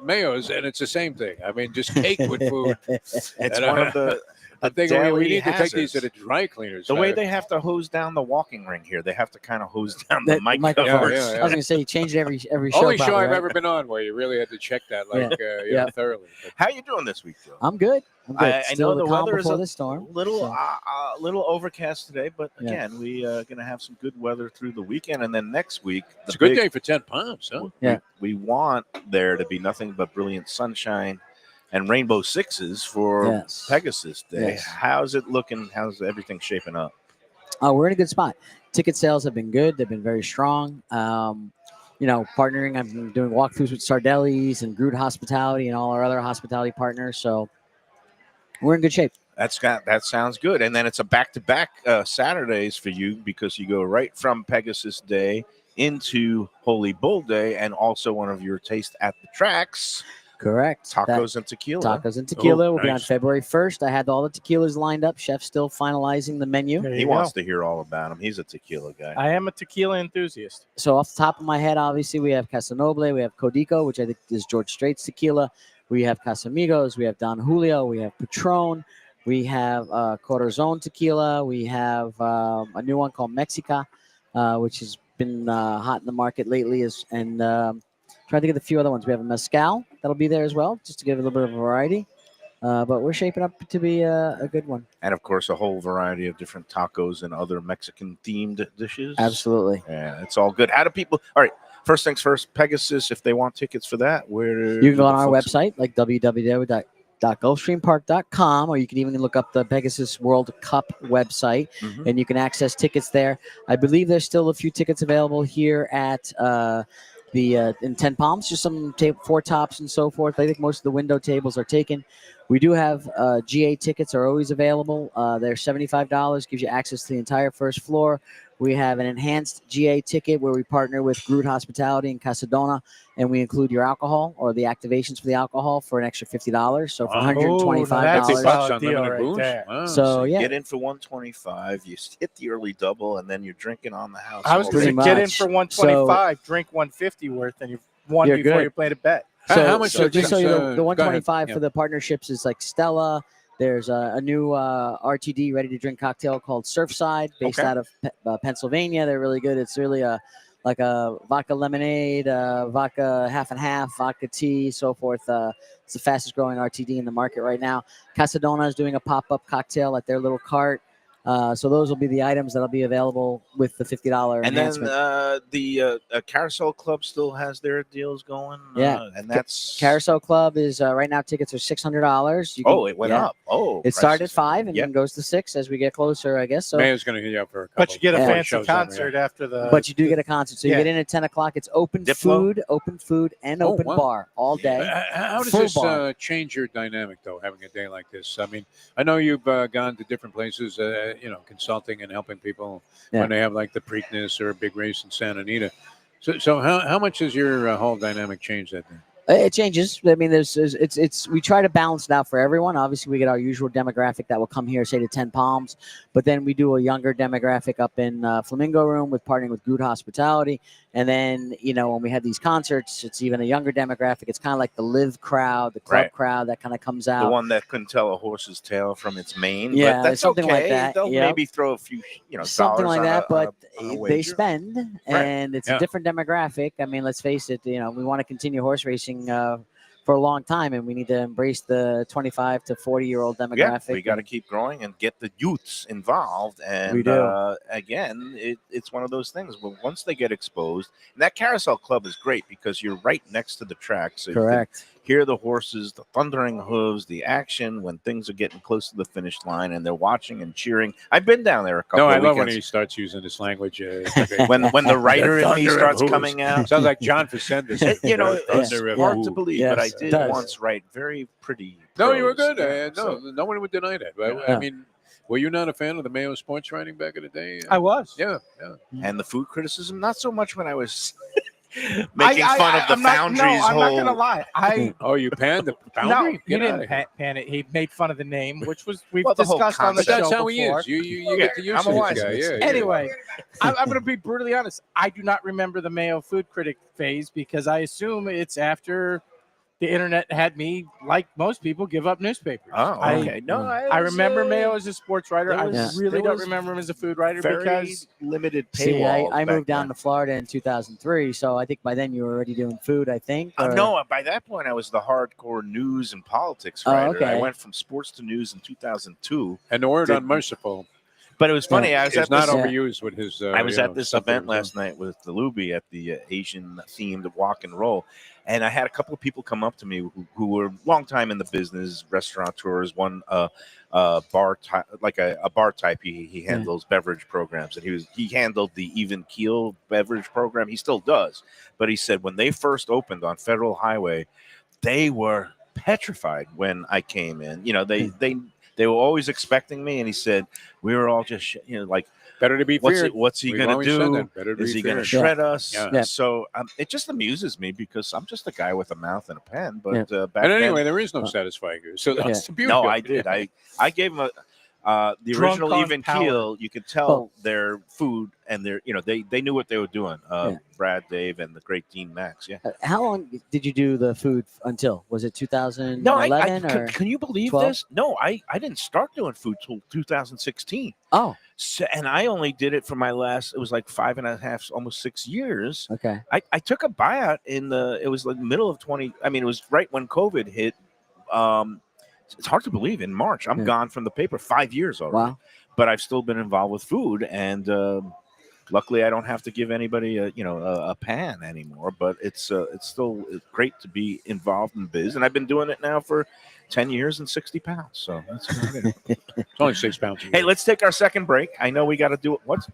Mayo's, and it's the same thing. I mean, just caked with food. It's And, one of the I think we daily need to take these to hazards. the dry cleaners. The way they have to hose down the walking ring here, they have to kind of hose down the mic microphone. covers. Yeah, yeah. I was gonna say you change it every show. Only show probably, I've right? ever been on where you really had to check that Yeah. thoroughly. But How you doing this week, Joe? I'm good. I'm good. I Still know the calm weather is before a the storm. little so. little overcast today, but Yeah. again, we gonna have some good weather through the weekend, and then next week it's a good day for 10 pounds, huh? Yeah. We want there to be nothing but brilliant sunshine and rainbow sixes for Yes. Pegasus Day. Yes. How's it looking? How's everything shaping up? We're in a good spot. Ticket sales have been good. They've been very strong. Partnering. I've been doing walkthroughs with Sardelli's and Groot Hospitality and all our other hospitality partners. So we're in good shape. That sounds good. And then it's a back-to-back Saturdays for you because you go right from Pegasus Day into Holy Bull Day, and also one of your taste at the tracks, Correct. tacos and tequila. Tacos and tequila will be on nice. February 1st. I had all the tequilas lined up. Chef's still finalizing the menu. There He you wants go. to hear all about him. He's a tequila guy. I am a tequila enthusiast. So off the top of my head, obviously we have Casanoble, we have Codico, which I think is George Strait's tequila. We have Casamigos, we have Don Julio, we have Patron, we have Corazon tequila, we have a new one called Mexica, which has been hot in the market lately. Trying to get a few other ones. We have a Mezcal that'll be there as well, just to give a little bit of variety. But we're shaping up to be a good one. And of course, a whole variety of different tacos and other Mexican-themed dishes. Absolutely. Yeah, it's all good. How do people? All right. First things first, Pegasus. If they want tickets for that, where You can go do on the our folks- website, like www.gulfstreampark.com, or you can even look up the Pegasus World Cup website, Mhm. and you can access tickets there. I believe there's still a few tickets available here at in 10 Palms, just some four tops and so forth. I think most of the window tables are taken. We do have GA tickets are always available. They're $75, gives you access to the entire first floor. We have an enhanced GA ticket where we partner with Groot Hospitality in Casadona, and we include your alcohol or the activations for the alcohol for an extra $50. So for Wow. $125. That's a solid on deal limited right booze. there. Wow. So yeah, Get in for 125. You hit the early double, and then you're drinking on the house. I was all going Pretty to day. get in much. for 125, drink 150 worth, and you've won You're before good. you played a bet. How much So are just so these, you know, the go 125 ahead. for the partnerships is like Stella. There's a new RTD ready to drink cocktail called Surfside, based Okay. out of Pennsylvania. They're really good. It's really like a vodka lemonade, vodka half and half, vodka tea, so forth. It's the fastest growing RTD in the market right now. Casadona is doing a pop-up cocktail at their little cart. So those will be the items that'll be available with the $50 And then enhancement. the Carousel Club still has their deals going. Yeah. And that's Carousel Club is right now tickets are $600. You Oh, can- it went yeah. up. Oh, It started at prices. 5 and Yep. then goes to 6 as we get closer, I guess. So, Mayo's going to hit you up for a couple. But you get a Yeah. fancy shows on there. concert after the. but you do get a concert. So you yeah. get in at 10 o'clock. It's open Diplo? food, and Oh, open wow. bar all day. How does Full this bar. change your dynamic, though, having a day like this? I mean, I know you've gone to different places, consulting and helping people Yeah. when they have like the Preakness or a big race in Santa Anita. So how much has your whole dynamic changed that day? It changes. I mean, we try to balance it out for everyone. Obviously, we get our usual demographic that will come here, say to 10 Palms, but then we do a younger demographic up in Flamingo Room with partnering with Good Hospitality. And then, when we have these concerts, it's even a younger demographic. It's kind of like the live crowd, the club Right. crowd that kind of comes The out. one that couldn't tell a horse's tail from its mane. Yeah, but that's something like okay. that, They'll yep. maybe throw a few, Something dollars like on that, but on a they wager. spend, Right. and it's Yeah. a different demographic. I mean, let's face it. We want to continue horse racing for a long time, and we need to embrace the 25 to 40-year-old Yeah, demographic. we got to keep growing and get the youths involved. And We do. Again, it's one of those things. But once they get exposed, and that Carousel Club is great because you're right next to the track, so you can Correct. hear the horses, the thundering hooves, the action when things are getting close to the finish line, and they're watching and cheering. I've been down there a couple No, I of love when weekends. he starts using this language. Like a- when the writer in me thunder of starts hooves. coming out. Sounds like John Facenda. It's Thunder of hard to hooves. believe, Yes, but I it did does. once write very pretty. No, you were prose. good. Yeah, No, so- no one would deny that. But, Yeah. I mean, were you not a fan of the Mayo sports writing back in the day? I was. Yeah. and the food criticism, not so much when I was making fun of the I'm not, Foundry's no, I'm not whole. gonna lie. Oh, you panned the No, Foundry? he Get outta didn't here. pan it. He made fun of the name, which was we've Well, the whole discussed on the But concept. show that's how he before. is. You Yeah, get the use I'm a of this wise guy. man. Yeah. Anyway, I'm going to be brutally honest. I do not remember the Mayo food critic phase because I assume it's after the internet had me, like most people, give up newspapers. Oh, okay. No, I remember Mayo as a sports writer. I there really was don't remember him as a food writer very because limited See, paywall. I back moved down then. to Florida in 2003, so I think by then you were already doing food, I think. or- No, by that point I was the hardcore news and politics Oh, writer. I okay. went from sports to news in 2002. And the word Did- unmerciful But it was funny. I was is at not this, Yeah. overused with his. I was at this stuff that event was last night with the Lubie at the Asian themed walk and roll, and I had a couple of people come up to me who were long time in the business, restaurateurs. One bar type, like a bar type. He handles beverage programs, and he handled the Even Keel beverage program. He still does, but he said when they first opened on Federal Highway, they were petrified when I came in. You know, they were always expecting me, and he said we were all just like, better to be feared. what's he We've going to always said do? that. Better to Is be he going to feared. shred us? Yeah. Yeah. So it just amuses me because I'm just a guy with a mouth and a pen. But back And then, anyway, there is no satisfying you. So that's the beauty. no, of I it. did. I gave him the Drunk original on Even power. Keel. You could tell Well- their food and their they knew what they were doing. Yeah. Brad, Dave, and the great Dean Max. Yeah. How long did you do the food until? Was it 2011 No, or? can you believe 12? this? No, I didn't start doing food till 2016. Oh, So, and I only did it for my last. It was like 5.5, almost 6 years. okay. I took a buyout it was like middle of 20. I mean, it was right when COVID hit. It's hard to believe in March. I'm Yeah. gone from the paper 5 years already. Wow. But I've still been involved with food, and luckily I don't have to give anybody a pan anymore. But it's still great to be involved in biz, and I've been doing it now for 10 years and 60 pounds. So that's good. It's only 6 pounds. a Hey, year. let's take our second break. I know we got to do it. What's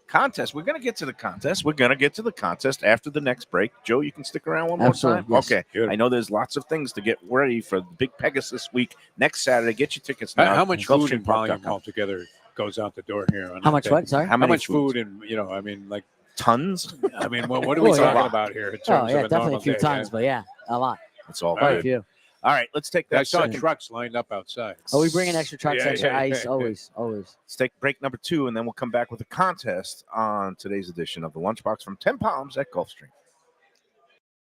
contest? We're going to get to the contest. We're going to get to the contest after the next break. Joe, you can stick around one more Absolutely, time. yes. Okay. Good. I know there's lots of things to get ready for the big Pegasus week next Saturday. Get your tickets now. How much food Gulfstream and volume Park.com. altogether goes out the door here? On How that much day? what? Sorry. How How many much foods? food and I mean, like, Tons. I mean, what are we Oh, yeah. talking about here in Oh, terms yeah, of a definitely normal a few day? tons, but yeah, a lot. It's all Quite a good. few. All right, let's take I that saw second. trucks lined up outside. Oh, we bring in extra trucks, Yeah, extra yeah, ice, yeah. always. Let's take break number 2, and then we'll come back with a contest on today's edition of the Lunchbox from 10 Palms at Gulfstream.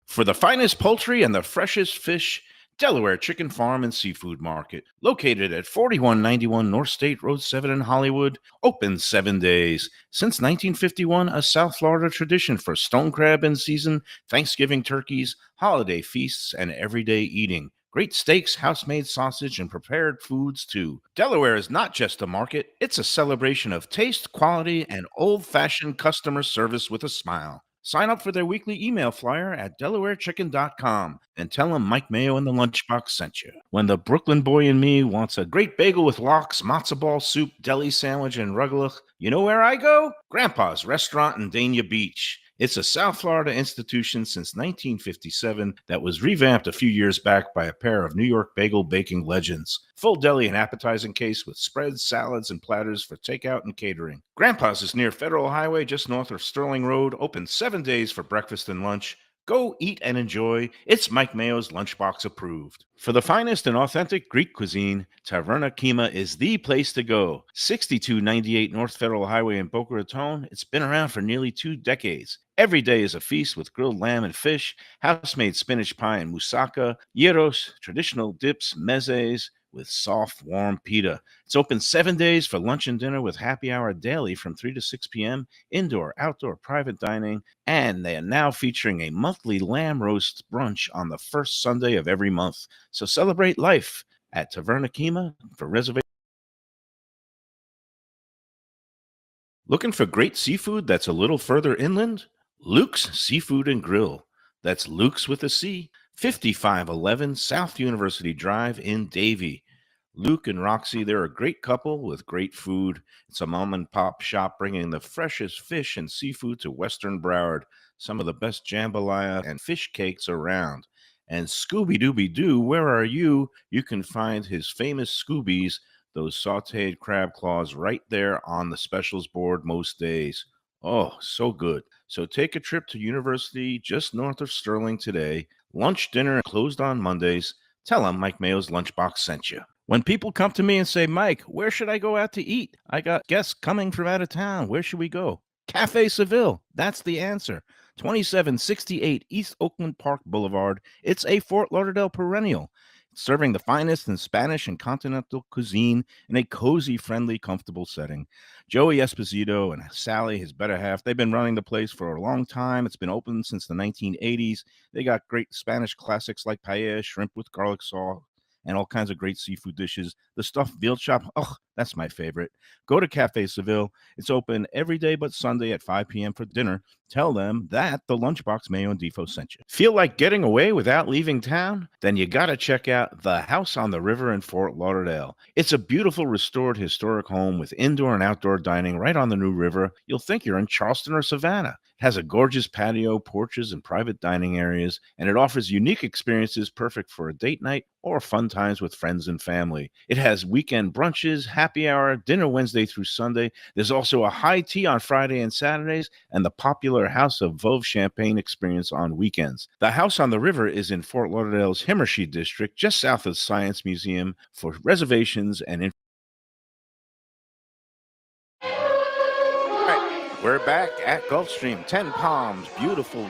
For the finest poultry and the freshest fish, Delaware Chicken Farm and Seafood Market, located at 4191 North State Road 7 in Hollywood, open 7 days. Since 1951, a South Florida tradition for stone crab in season, Thanksgiving turkeys, holiday feasts, and everyday eating. Great steaks, house-made sausage, and prepared foods, too. Delaware is not just a market, it's a celebration of taste, quality, and old-fashioned customer service with a smile. Sign up for their weekly email flyer at DelawareChicken.com and tell them Mike Mayo and the Lunchbox sent you. When the Brooklyn boy in me wants a great bagel with lox, matzo ball soup, deli sandwich, and rugelach, you know where I go? Grandpa's Restaurant in Dania Beach. It's a South Florida institution since 1957 that was revamped a few years back by a pair of New York bagel baking legends. Full deli and appetizing case with spreads, salads, and platters for takeout and catering. Grandpa's is near Federal Highway just north of Sterling Road, open 7 days for breakfast and lunch. Go eat and enjoy. It's Mike Mayo's Lunchbox approved. For the finest and authentic Greek cuisine, Taverna Kima is the place to go. 6298 North Federal Highway in Boca Raton. It's been around for nearly 2 decades. Every day is a feast with grilled lamb and fish, house-made spinach pie and moussaka, gyros, traditional dips, mezes, with soft, warm pita. It's open 7 days for lunch and dinner with happy hour daily from 3 to 6 p.m., indoor, outdoor, private dining, and they are now featuring a monthly lamb roast brunch on the first Sunday of every month. So celebrate life at Taverna Kima for reservation. Looking for great seafood that's a little further inland? Luke's Seafood and Grill. That's Luke's with a C. 5511 South University Drive in Davie. Luke and Roxy, they're a great couple with great food. It's a mom and pop shop bringing the freshest fish and seafood to Western Broward. Some of the best jambalaya and fish cakes around. And Scooby Dooby Doo, where are you? You can find his famous Scoobies, those sauteed crab claws, right there on the specials board most days. Oh, so good. So take a trip to University just north of Sterling today. Lunch, dinner closed on Mondays. Tell them Mike Mayo's Lunchbox sent you. When people come to me and say, Mike, where should I go out to eat? I got guests coming from out of town. Where should we go? Cafe Seville. That's the answer. 2768 East Oakland Park Boulevard. It's a Fort Lauderdale perennial, serving the finest in Spanish and continental cuisine in a cozy, friendly, comfortable setting. Joey Esposito and Sally, his better half, they've been running the place for a long time. It's been open since the 1980s. They got great Spanish classics like paella, shrimp with garlic sauce, and all kinds of great seafood dishes. The stuffed veal chop, that's my favorite. Go to Cafe Seville. It's open every day but Sunday at 5 p.m. for dinner. Tell them that the Lunchbox Mayo and Defo sent you. Feel like getting away without leaving town? Then you got to check out the House on the River in Fort Lauderdale. It's a beautiful restored historic home with indoor and outdoor dining right on the New River. You'll think you're in Charleston or Savannah. It has a gorgeous patio, porches, and private dining areas, and it offers unique experiences perfect for a date night or fun times with friends and family. It has weekend brunches, happy hour, dinner Wednesday through Sunday. There's also a high tea on Friday and Saturdays, and the popular House of Veuve Champagne experience on weekends. The House on the River is in Fort Lauderdale's Himmershey District, just south of the Science Museum. For reservations and we're back at Gulfstream, 10 Palms, beautiful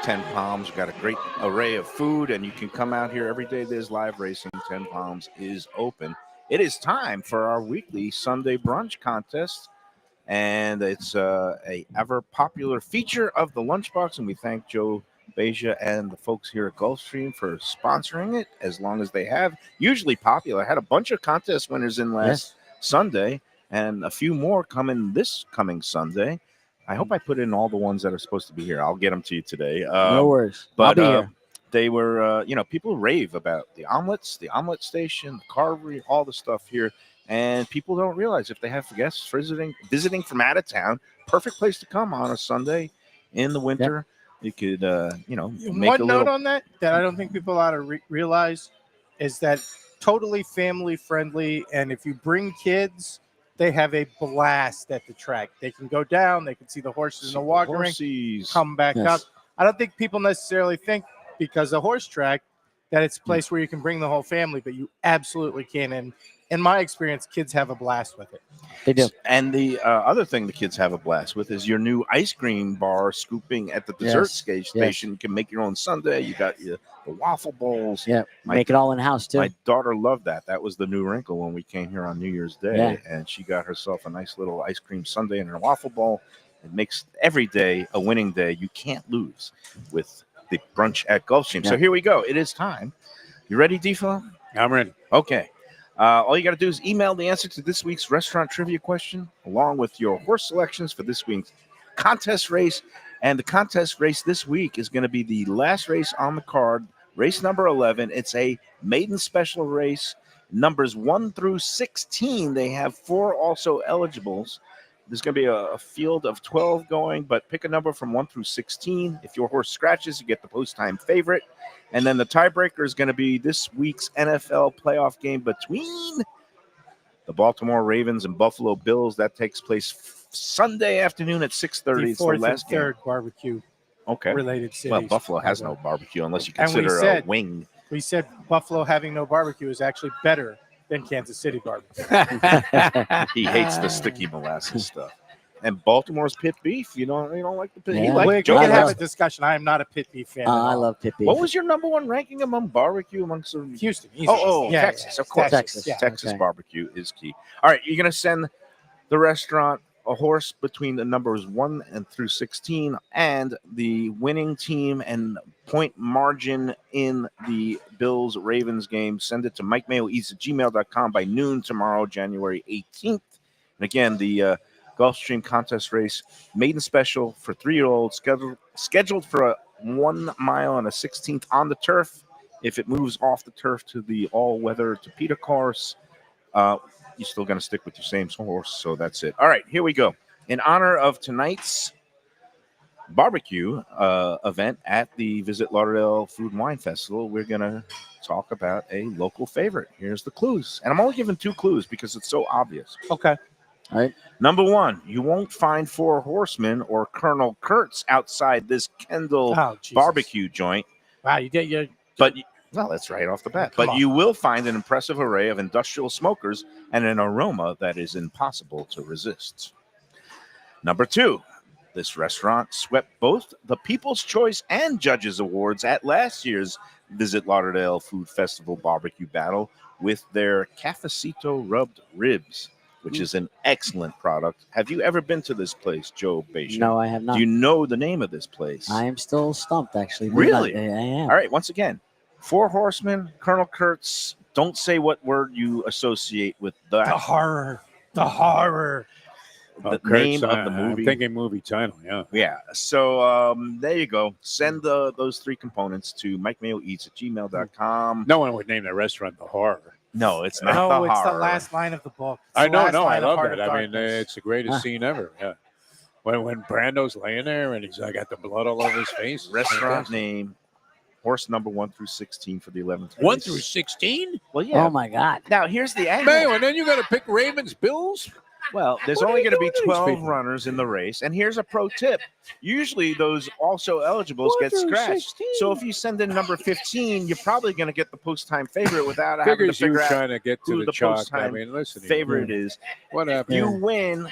10 Palms. We've got a great array of food, and you can come out here every day. There's live racing. 10 Palms is open. It is time for our weekly Sunday brunch contest, and it's a ever popular feature of the Lunchbox, and we thank Joe Beja and the folks here at Gulfstream for sponsoring it as long as they have. Usually popular. I had a bunch of contest winners in last Sunday, and a few more coming this coming Sunday. I hope I put in all the ones that are supposed to be here. I'll get them to you today. No worries. But I'll be here. they were, people rave about the omelets, the omelet station, the carvery, all the stuff here. And people don't realize if they have guests visiting from out of town, perfect place to come on a Sunday in the winter. You could, make one a note little. on that I don't think people ought to realize is that totally family friendly. And if you bring kids, they have a blast at the track. They can go down. They can see the horses in the walking ring, come back up. I don't think people necessarily think because a horse track that it's a place where you can bring the whole family, but you absolutely can. And in my experience, kids have a blast with it. They do. And the other thing the kids have a blast with is your new ice cream bar scooping at the dessert station. You can make your own sundae. You got the waffle bowls. Yeah, make it all in-house, too. My daughter loved that. That was the new wrinkle when we came here on New Year's Day, and she got herself a nice little ice cream sundae in her waffle bowl. It makes every day a winning day. You can't lose with the brunch at Gulfstream. So here we go. It is time. You ready, Defo? I'm ready. Okay. All you got to do is email the answer to this week's restaurant trivia question along with your horse selections for this week's contest race. And the contest race this week is going to be the last race on the card, race number 11. It's a maiden special race, numbers 1 through 16. They have 4 also eligibles. There's going to be a field of 12 going, but pick a number from 1 through 16. If your horse scratches, you get the post-time favorite. And then the tiebreaker is going to be this week's NFL playoff game between the Baltimore Ravens and Buffalo Bills. That takes place Sunday afternoon at 6:30. It's the last game. Third barbecue related cities. Well, Buffalo has no barbecue unless you consider a wing. We said Buffalo having no barbecue is actually better than Kansas City barbecue. He hates the sticky molasses stuff. And Baltimore's pit beef. You don't like the pit beef. We can have a discussion. I am not a pit beef fan. I love pit beef. What was your number one ranking among barbecue amongst Houston? Texas, of course. Texas barbecue is key. All right, you're going to send the restaurant a horse between the numbers 1 and through 16 and the winning team and point margin in the Bills-Ravens game. Send it to MikeMayoEats@gmail.com by noon tomorrow, January 18th. And again, the Gulfstream contest race, maiden special for 3-year-olds, scheduled for 1 mile and a 16th on the turf. If it moves off the turf to the all-weather Tapeta course, you're still going to stick with your same horse, so that's it. All right, here we go. In honor of tonight's barbecue event at the Visit Lauderdale Food and Wine Festival, we're going to talk about a local favorite. Here's the clues. And I'm only giving 2 clues because it's so obvious. Okay. All right. Number 1, you won't find 4 Horsemen or Colonel Kurtz outside this Kendall Oh, Jesus. barbecue joint. Wow, you did. You But, well, that's right off the bat. Come But on. you will find an impressive array of industrial smokers and an aroma that is impossible to resist. Number 2, this restaurant swept both the People's Choice and Judges Awards at last year's Visit Lauderdale Food Festival barbecue battle with their Cafecito rubbed ribs, which is an excellent product. Have you ever been to this place, Joe Beja? No, I have not. Do you know the name of this place? I am still stumped, actually. Really? I am. All right, once again, 4 Horsemen, Colonel Kurtz. Don't say what word you associate with that. the horror. The horror. The Kurtz, name of the I'm movie. thinking movie title, yeah. Yeah. So there you go. Send those 3 components to MikeMayoEats@gmail.com. No one would name their restaurant The Horror. No, it's not No, the it's the horror. last line of the book. It's I the know, last no, I line of love Heart that. of I mean, Darkness. it's the greatest Huh. scene ever. Yeah, when Brando's laying there and he's got the blood all over his face. Restaurant name, horse number 1 through 16 for the 11th. 1 race. through 16. Well, yeah. Oh, Oh, my God. Now here's the angle. Mayo, and then you got to pick Ravens Bills. Well, there's What are only you going to be doing to these 12 people? runners in the race. And here's a pro tip. Usually those also eligibles 1 get through scratched. 16. So if you send in number 15, you're probably going to get the post-time favorite without having to Figures you figure out trying to get who to the the chalk. I post-time mean, listen. here. favorite is. What If happened? you win,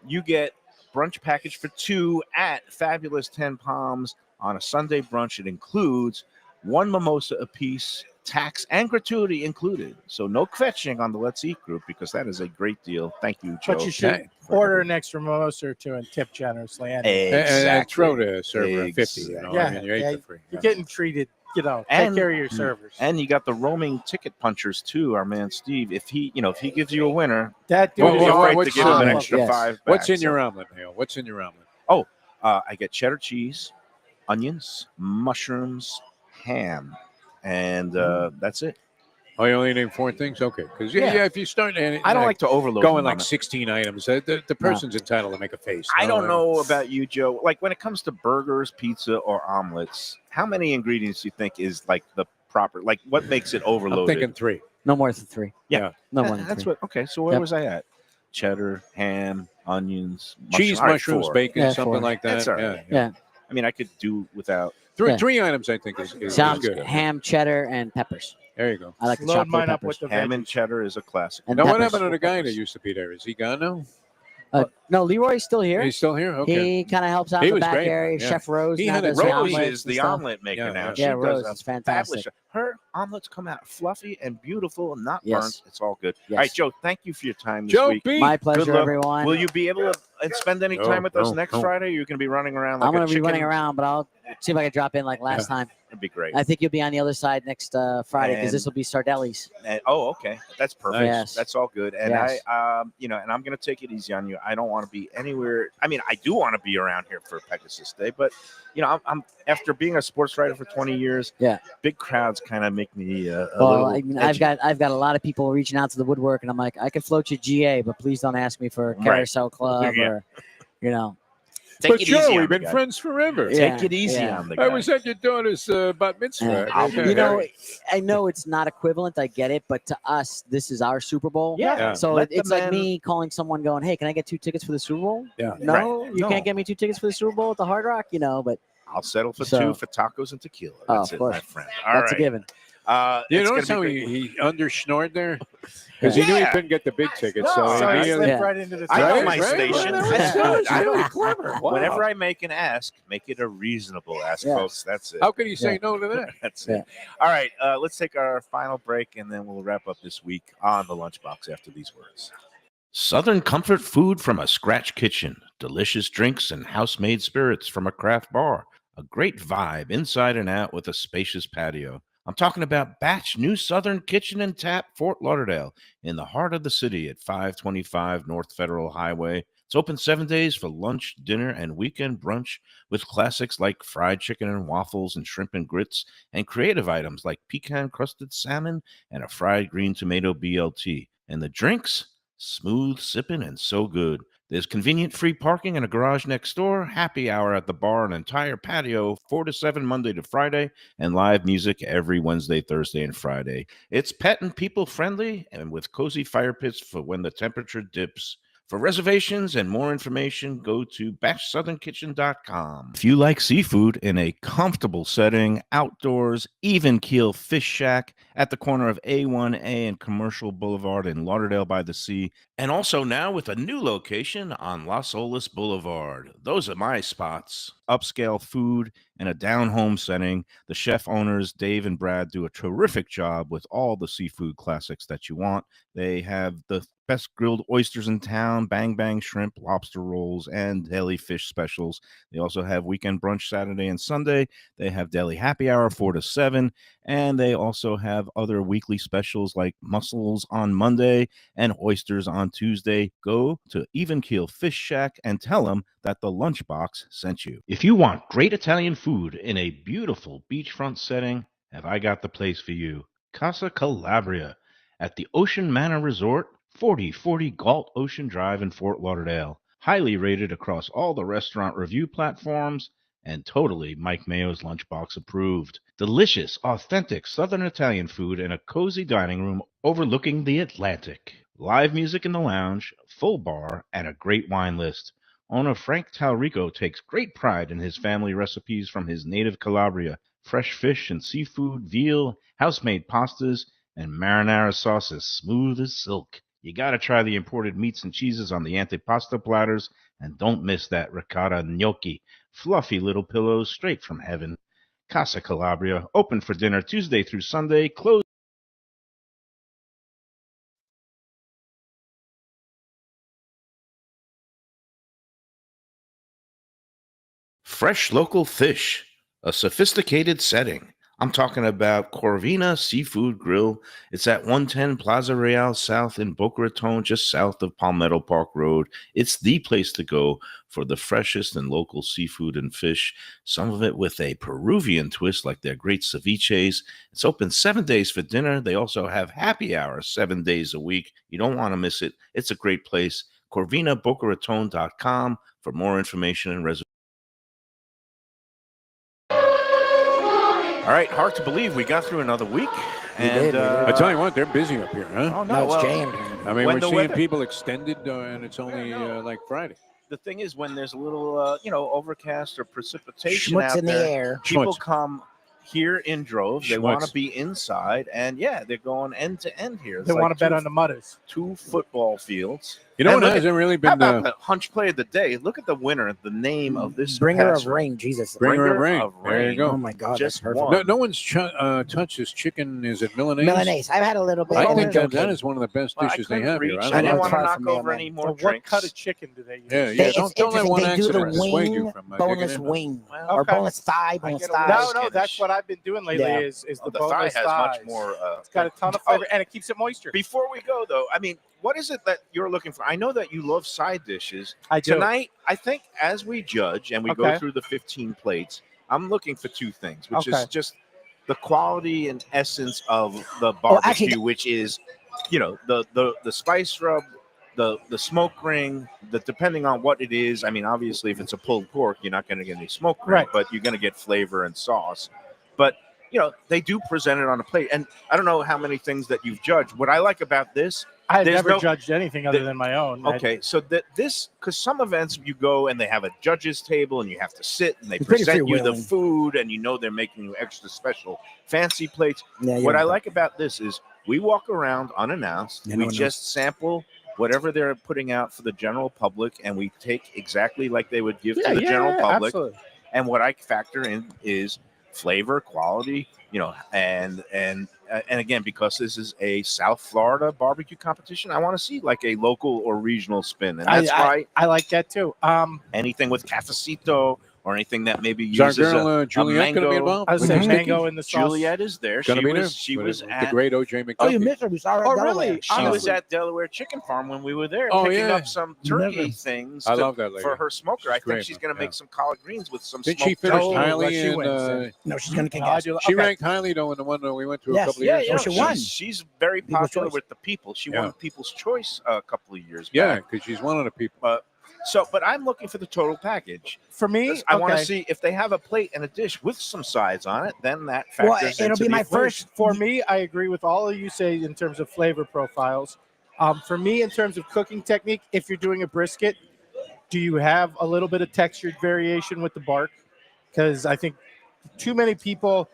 you get brunch package for 2 at Fabulous 10 Palms on a Sunday brunch. It includes 1 mimosa apiece, tax and gratuity included. So no kvetching on the Let's Eat group because that is a great deal. Thank you, Joe. But you should Okay. order an extra mimosa or 2 and tip generously. And And throw the server a 50. You know, Yeah, I mean, you ate yeah, for free. You're Yeah. getting treated, take And- care of your servers. And you got the roaming ticket punchers too, our man Steve. If he gives you a winner, That dude Well, is don't be well, afraid what's to give him an the- extra yes. 5 back. What's in So, your omelet, Mayo? What's in your omelet? I get cheddar cheese, onions, mushrooms, ham, and that's it. Oh, you only named 4 things? Okay. Because, yeah, if you start and I don't like to overload going them like on it. 16 items, the person's entitled to make a face. I don't know about you, Joe. Like when it comes to burgers, pizza, or omelets, how many ingredients do you think is like the proper? Like what makes it I'm overloaded? thinking 3. No more than 3. Yeah. No more than That's 3. what. Okay, so where Yep. was I at? Cheddar, ham, onions, Cheese, all right, mushrooms, 4. bacon, Yeah, something 4. like that. That's all right. Yeah. I mean, I could do without. Three, Yeah. 3 items, I think, is Sounds good. ham, cheddar, and peppers. There you go. I like the Load chopped mine up peppers. with the Ham veggies. and cheddar is a classic. And Now, what peppers. happened to the guy that used to be there? Is he gone now? No, Leroy's still here. He's still here? Okay. He kind of helps out He in the was back great, area. yeah. Chef Rose He now had a does the Rose Rose omelets is and the stuff. omelet maker Yeah, now. yeah. She Yeah, does Rose a is fantastic. fabulous. Her omelets come out fluffy and beautiful and not Yes. burnt. It's all good. Yes. All right, Joe, thank you for your time this Joe week. B. My pleasure, luck. everyone. Will you be able to spend any time with us No, next no. Friday? Or you're going to be running around like I'm going a to be chicken? running around, but I'll see if I can drop in like last time. That'd be great. I think you'll be on the other side next Friday because And- this will be Sardelli's. And, oh, okay. That's perfect. Yes. That's all good. And Yes. and I'm going to take it easy on you. I don't want to be anywhere. I mean, I do want to be around here for Pegasus Day, but I'm after being a sports writer for 20 years. Yeah. Big crowds kind of make me a Well, little. I mean, edgy. I've got a lot of people reaching out to the woodwork, and I'm like, I could float you GA, but please don't ask me for Right. Carousel Club Yeah. or, you know. Take But it Joe, easy on we've the been guy. friends forever. Yeah. Take it easy Yeah. on the I guy. was at your daughter's bat mitzvah. I'll be You know, there. I know it's not equivalent. I get it, but to us, this is our Super Bowl. Yeah. Yeah. So Let the it's like man- me calling someone, going, "Hey, can I get 2 tickets for the Super Bowl?" Yeah. No, Right. you No. can't get me 2 tickets for the Super Bowl at the Hard Rock. But I'll settle for So- 2 for tacos and tequila. Oh, That's of it, course. my friend. All that's right. a given. You It's notice gonna how be great. he underschnored there? Because he knew he Yeah. couldn't get the big tickets. No, So So he I immediately- slipped Yeah. right into the I know Right, my right, station. right, That's right. good. I Really don't. clever. Wow. Whenever I make an ask, make it a reasonable ask, Yes. folks. That's it. How could he say no to that? That's Yeah. it. All right, let's take our final break, and then we'll wrap up this week on the Lunchbox after these words. Southern comfort food from a scratch kitchen, delicious drinks and house-made spirits from a craft bar, a great vibe inside and out with a spacious patio. I'm talking about Batch New Southern Kitchen and Tap, Fort Lauderdale, in the heart of the city at 525 North Federal Highway. It's open 7 days for lunch, dinner, and weekend brunch with classics like fried chicken and waffles and shrimp and grits, and creative items like pecan-crusted salmon and a fried green tomato BLT. And the drinks? Smooth sipping and so good. There's convenient free parking in a garage next door, happy hour at the bar, an entire patio, 4 to 7 Monday to Friday, and live music every Wednesday, Thursday, and Friday. It's pet and people friendly and with cozy fire pits for when the temperature dips. For reservations and more information, go to bashsouthernkitchen.com. If you like seafood in a comfortable setting, outdoors, even keel fish shack at the corner of A1A and Commercial Boulevard in Lauderdale by the Sea, and also now with a new location on Las Olas Boulevard. Those are my spots. Upscale food and a down-home setting. The chef owners, Dave and Brad, do a terrific job with all the seafood classics that you want. They have the best grilled oysters in town, bang bang shrimp, lobster rolls, and deli fish specials. They also have weekend brunch Saturday and Sunday. They have deli happy hour 4 to 7, and they also have other weekly specials like mussels on Monday and oysters on Tuesday. Go to Even Keel Fish Shack and tell them that the Lunchbox sent you. If you want great Italian food in a beautiful beachfront setting, have I got the place for you. Casa Calabria at the Ocean Manor Resort, 4040 Galt Ocean Drive in Fort Lauderdale. Highly rated across all the restaurant review platforms and totally Mike Mayo's Lunchbox approved. Delicious, authentic Southern Italian food in a cozy dining room overlooking the Atlantic. Live music in the lounge, full bar, and a great wine list. Owner Frank Talrico takes great pride in his family recipes from his native Calabria. Fresh fish and seafood, veal, house-made pastas, and marinara sauces smooth as silk. You gotta try the imported meats and cheeses on the antipasta platters, and don't miss that ricotta gnocchi, fluffy little pillows straight from heaven. Casa Calabria, open for dinner Tuesday through Sunday, closed. Fresh local fish, a sophisticated setting. I'm talking about Corvina Seafood Grill. It's at 110 Plaza Real South in Boca Raton, just south of Palmetto Park Road. It's the place to go for the freshest and local seafood and fish, some of it with a Peruvian twist like their great ceviches. It's open 7 days for dinner. They also have happy hour 7 days a week. You don't want to miss it. It's a great place. CorvinaBocaRaton.com for more information and reservations. All right, hard to believe we got through another week. And I tell you what, they're busy up here, huh? oh No, no, it's jammed. I mean, when we're the seeing weather- people extended, and it's only like Friday. the thing is, when there's a little, overcast or precipitation Schmutz out in the there, air. people Schmutz. come here in droves. They want to Schmutz. be inside, and yeah, they're going end to end here. It's They like want to bet on the Mudders. 2 football fields. You know And what look hasn't really How been about the hunch play of the day? Look at the winner. The name of this Bringer of passer. rain, Jesus. Bringer of Bringer rain. of There you rain. go. Oh my God, Just that's perfect. one. No one's touched this chicken. Is it Milanese? Milanese. I've had a little bit. I I've think been that okay. is one of the best Well, I dishes they couldn't have here. reach. I I don't didn't know. want to far knock from me on over that. any So more what drinks. cut of chicken do they use? Yeah, yeah. It's Don't let interesting. one They do the accident dissuade you wing, from digging boneless in. wing, Well, or okay. boneless thigh, I boneless get a little thighs. No, that's skittish. what I've been doing lately. Yeah. Is the The thigh boneless has thighs. much more. It's got a ton of flavor and it keeps it moisture. Before we go, though, I mean, what is it that you're looking for? I know that you love side dishes. I do. Tonight, I think as we judge and we go Okay. through the 15 plates, I'm looking for 2 things, which Okay. is just the quality and essence of the Oh, barbecue, actually, which is, the spice rub, the smoke ring, depending on what it is. I mean, obviously, if it's a pulled pork, you're not going to get any smoke ring, Right. but you're going to get flavor and sauce. But they do present it on a plate, and I don't know how many things that you've judged. What I like about this. I had There's never no- judged anything other than my own. Okay, so this, because some events you go and they have a judge's table and you have to sit and they It's pretty present you the freewheeling. food and they're making you extra special fancy plates. Yeah, What yeah. I like about this is we walk around unannounced. Yeah, no We one just sample whatever they're putting out for the general public, and we take exactly like they would give to the general public. Absolutely. And what I factor in is flavor, quality, and again, because this is a South Florida barbecue competition, I want to see like a local or regional spin, and that's why I like that too. anything with cafecito or anything that maybe Is our uses girl a Juliet going to be mango. involved? I was with saying this mango cookie? in the sauce. Juliet is there. Gonna be there? She With was the at great O.J. McDuffie. Oh, you missed her. We saw her at Oh, Delaware. really? She Oh. was at Delaware Chicken Farm when we were there, Oh, picking yeah. up some turkey Never. things I love that lady. for her smoker. I think great, she's going to yeah. make some collard greens with some Didn't she smoked finish Oh, turkey. highly she in? wins, No, she's going to kick I ass. do- She okay. ranked highly though in the one that we went to a Yes. couple of Yeah, years you know, ago. she won. she's very People's popular Choice. with the people. She Yeah. won People's Choice a couple of years Yeah, back. because she's one of the people. But I'm looking for the total package. For me, I want to okay. see if they have a plate and a dish with some sides on it. Then that Well, factors it'll into be the my equation. first. For me, I agree with all of you say in terms of flavor profiles. For me, in terms of cooking technique, if you're doing a brisket, do you have a little bit of textured variation with the bark? Because I think too many people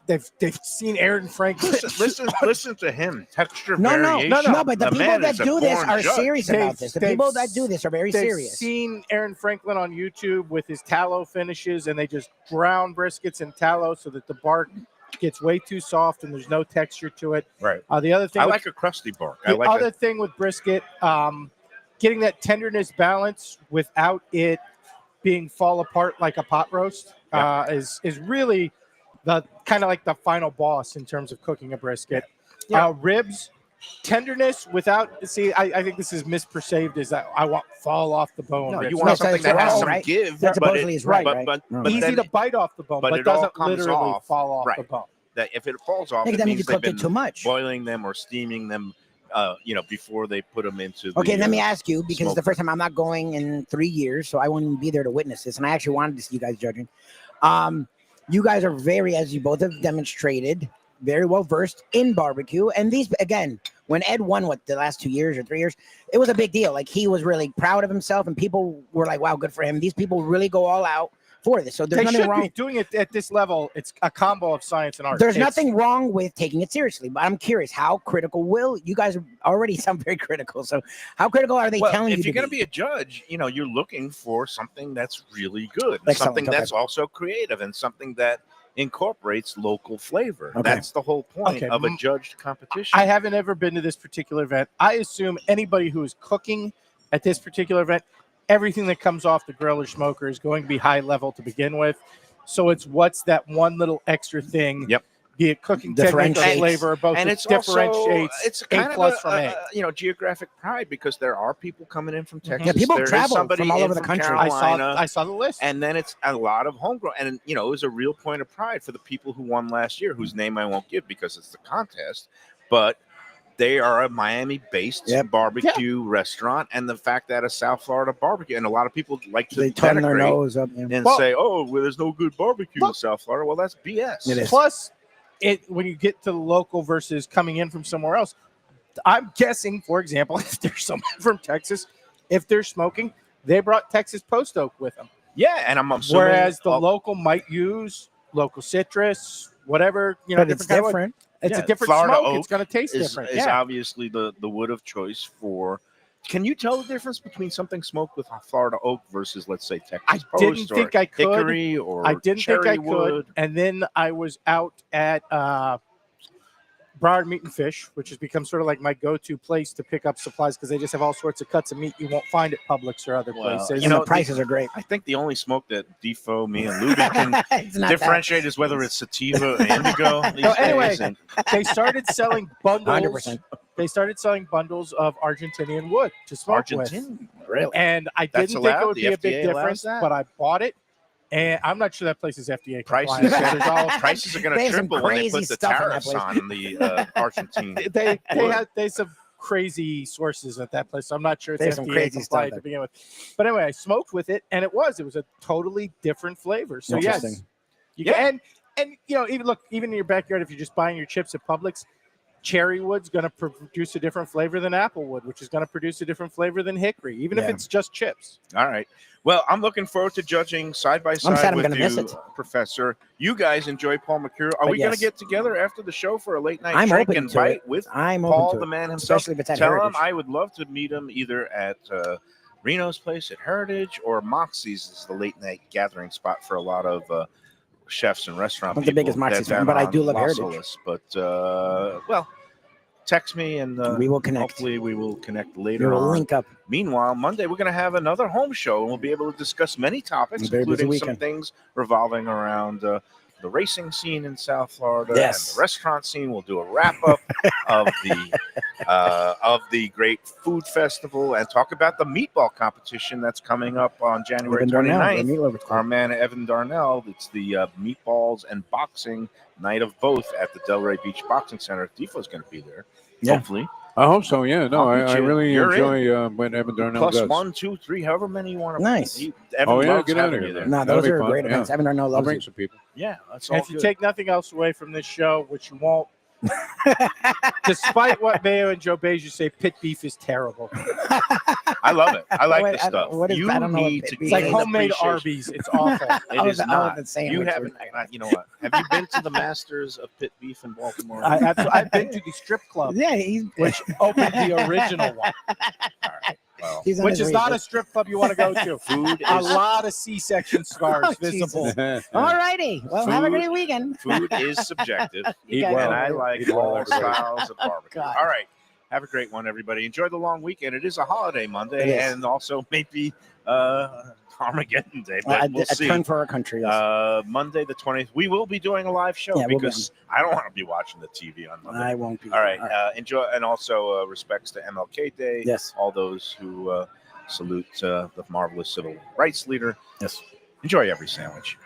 they've seen Aaron Franklin. Listen to him. Texture No, variation. no, but the The people man that is a do this born are judge. serious about this. The They've- people that do this are very They've serious. seen Aaron Franklin on YouTube with his tallow finishes, and they just brown briskets in tallow so that the bark gets way too soft and there's no texture to it. Right. The other thing, I with- like a crusty bark. I the like other a, thing with brisket, getting that tenderness balance without it being fall apart like a pot roast is really the kind of like the final boss in terms of cooking a brisket. Yeah. Ribs, tenderness without I think this is misperceived is that I want fall off the bone. no, ribs. you No, want so something it's that has wrong, some right? give. That but supposedly it- is right, but, right? But, No. but easy then to bite off the bone, but but it all doesn't comes literally off. fall off Right. the bone. that if it falls off, Yeah, it that means means you they've cooked it been too much. boiling them or steaming them, before they put them into the, Okay, let me ask you, because it's the smoker. first time I'm not going in 3 years, so I won't even be there to witness this. And I actually wanted to see you guys judging. You guys are very, as you both have demonstrated, very well versed in barbecue. And these, again, when Ed won the last 2 years or 3 years, it was a big deal. Like, he was really proud of himself, and people were like, wow, good for him. These people really go all out for this. So there's They nothing should wrong. be doing it at this level. It's a combo of science and art. There's It's- nothing wrong with taking it seriously, but I'm curious, how critical will you guys already sound very critical? So how critical are they Well, telling you if you're to going to be a judge, you're looking for something that's really good, Excellent, something okay. that's also creative, and something that incorporates local flavor. Okay. That's the whole point Okay, of a judged competition. I haven't ever been to this particular event. I assume anybody who is cooking at this particular event, everything that comes off the grill or smoker is going to be high level to begin with. So it's what's that one little extra thing, Yep. be it cooking technique or Differentiates. flavor, both and that it's also differentiates it's A kind plus of from A. geographic pride, because there are people coming in from Texas. Yeah, people There is travel somebody from all in over the country. Carolina, I saw the list. and then it's a lot of homegrown, and it was a real point of pride for the people who won last year, whose name I won't give because it's the contest, but they are a Miami-based Yep. barbecue restaurant, and the fact that a South Florida barbecue, and a lot of people like to they turn their denigrate nose up? Yeah. and Well- say, "Oh, well, there's no good barbecue Well- in South Florida." Well, that's BS. It is. Plus, when you get to the local versus coming in from somewhere else, I'm guessing, for example, if there's someone from Texas, if they're smoking, they brought Texas post oak with them. Yeah, and I'm assuming Whereas the local might use local citrus, whatever, But it's different kind of wood. different. It's Yeah, a different Florida smoke. oak It's going to taste is different. is Yeah. obviously the wood of choice for. Can you tell the difference between something smoked with Florida oak versus, let's say, Texas I post didn't think or I could. hickory or I didn't think cherry I could. wood? And then I was out at Broward Meat and Fish, which has become sort of like my go-to place to pick up supplies because they just have all sorts of cuts of meat you won't find at Publix or other Well, places. And know, the prices are great. I think the only smoke that Defo, me, and Lubie can It's not differentiate is whether it's sativa or indigo. These So anyway, days, and They started selling bundles. 100%. They started selling bundles of Argentinian wood to smoke with. Argentine. Really? And I That's didn't think allowed? it would The be a big FDA allows difference, that? but I bought it. And I'm not sure that place is FDA Prices, compliant. There's all- prices are going They to have some triple when they crazy put the stuff in that tariffs place. on the Argentine. they wood. have some crazy sources at that place. So I'm not sure it's They have some FDA crazy stuff compliant there. to begin with. But anyway, I smoked with it, and it was a totally different flavor. So yes, Interesting. you Yeah. can, and even in your backyard, if you're just buying your chips at Publix, cherry wood's going to produce a different flavor than apple wood, which is going to produce a different flavor than hickory, even if Yeah. it's just chips. All right. Well, I'm looking forward to judging side by sad side I'm with gonna you, miss it. Professor. You guys enjoy Paul McCure. Are But we going to yes. get together after the show for a late night I'm drink open and to bite it. with I'm Paul, open the to man it, himself? especially if it's at Tell Heritage. him I would love to meet him either at Reno's place at Heritage or Moxie's is the late night gathering spot for a lot of chefs and restaurant I'm the people. biggest Moxie's That's fan, but I on do love Los Heritage. Olas. But well, text me, and we will connect. Hopefully, we will connect We later will on. link up. Meanwhile, Monday, we're going to have another home show, and we'll be able to discuss many topics, A very busy including some weekend. things revolving around the racing scene in South Florida Yes. and the restaurant scene. We'll do a wrap-up of the great food festival and talk about the meatball competition that's coming up on January Evan Darnell, 29th. the Meatloaf Club. Our man, Evan Darnell, it's the meatballs and boxing night of both at the Delray Beach Boxing Center. Defo's going to be there, Yeah. hopefully. I hope so. Yeah. No, I'll beat I you. really You're enjoy when Evan Darnell Plus does. 1, 2, 3, however many you want to. Nice. Evan Oh, yeah, loves get out of having here, you there. man. No, That'll those be are fun, great yeah. events. Evan Darnell I'll loves bring you. some people. Yeah, that's all And if you good. take nothing else away from this show, which you won't, despite what Mayo and Joe Beja say, pit beef is terrible. I love it. I like Wait, the stuff. what is- You I don't know what need pit to beef It's like is. gain homemade appreciation. Arby's. It's awful. It is not. the sandwich. You haven't. You know what? Have you been to the Masters of Pit Beef in Baltimore? I've been to the strip club, Yeah, he's which opened the original one, All right. Well, he's on which his is not a research. strip club you want to go to. food A is lot of C-section scars Oh, visible. All righty. Well, have a Food- great weekend. food is subjective, You Eat guys- well. and I like Eat well, all everybody. styles of barbecue. God. All right. Have a great one, everybody. Enjoy the long weekend. It is a holiday Monday, It is. and also maybe Armageddon Day, but we'll a see. turn for our country. Yes. Monday the 20th, we will be doing a live show Yeah, we'll be because I don't want to be watching the TV on Monday. I won't be. All right, enjoy, and also respects to MLK Day. Yes. All those who salute the marvelous civil rights leader. Yes. Enjoy every sandwich.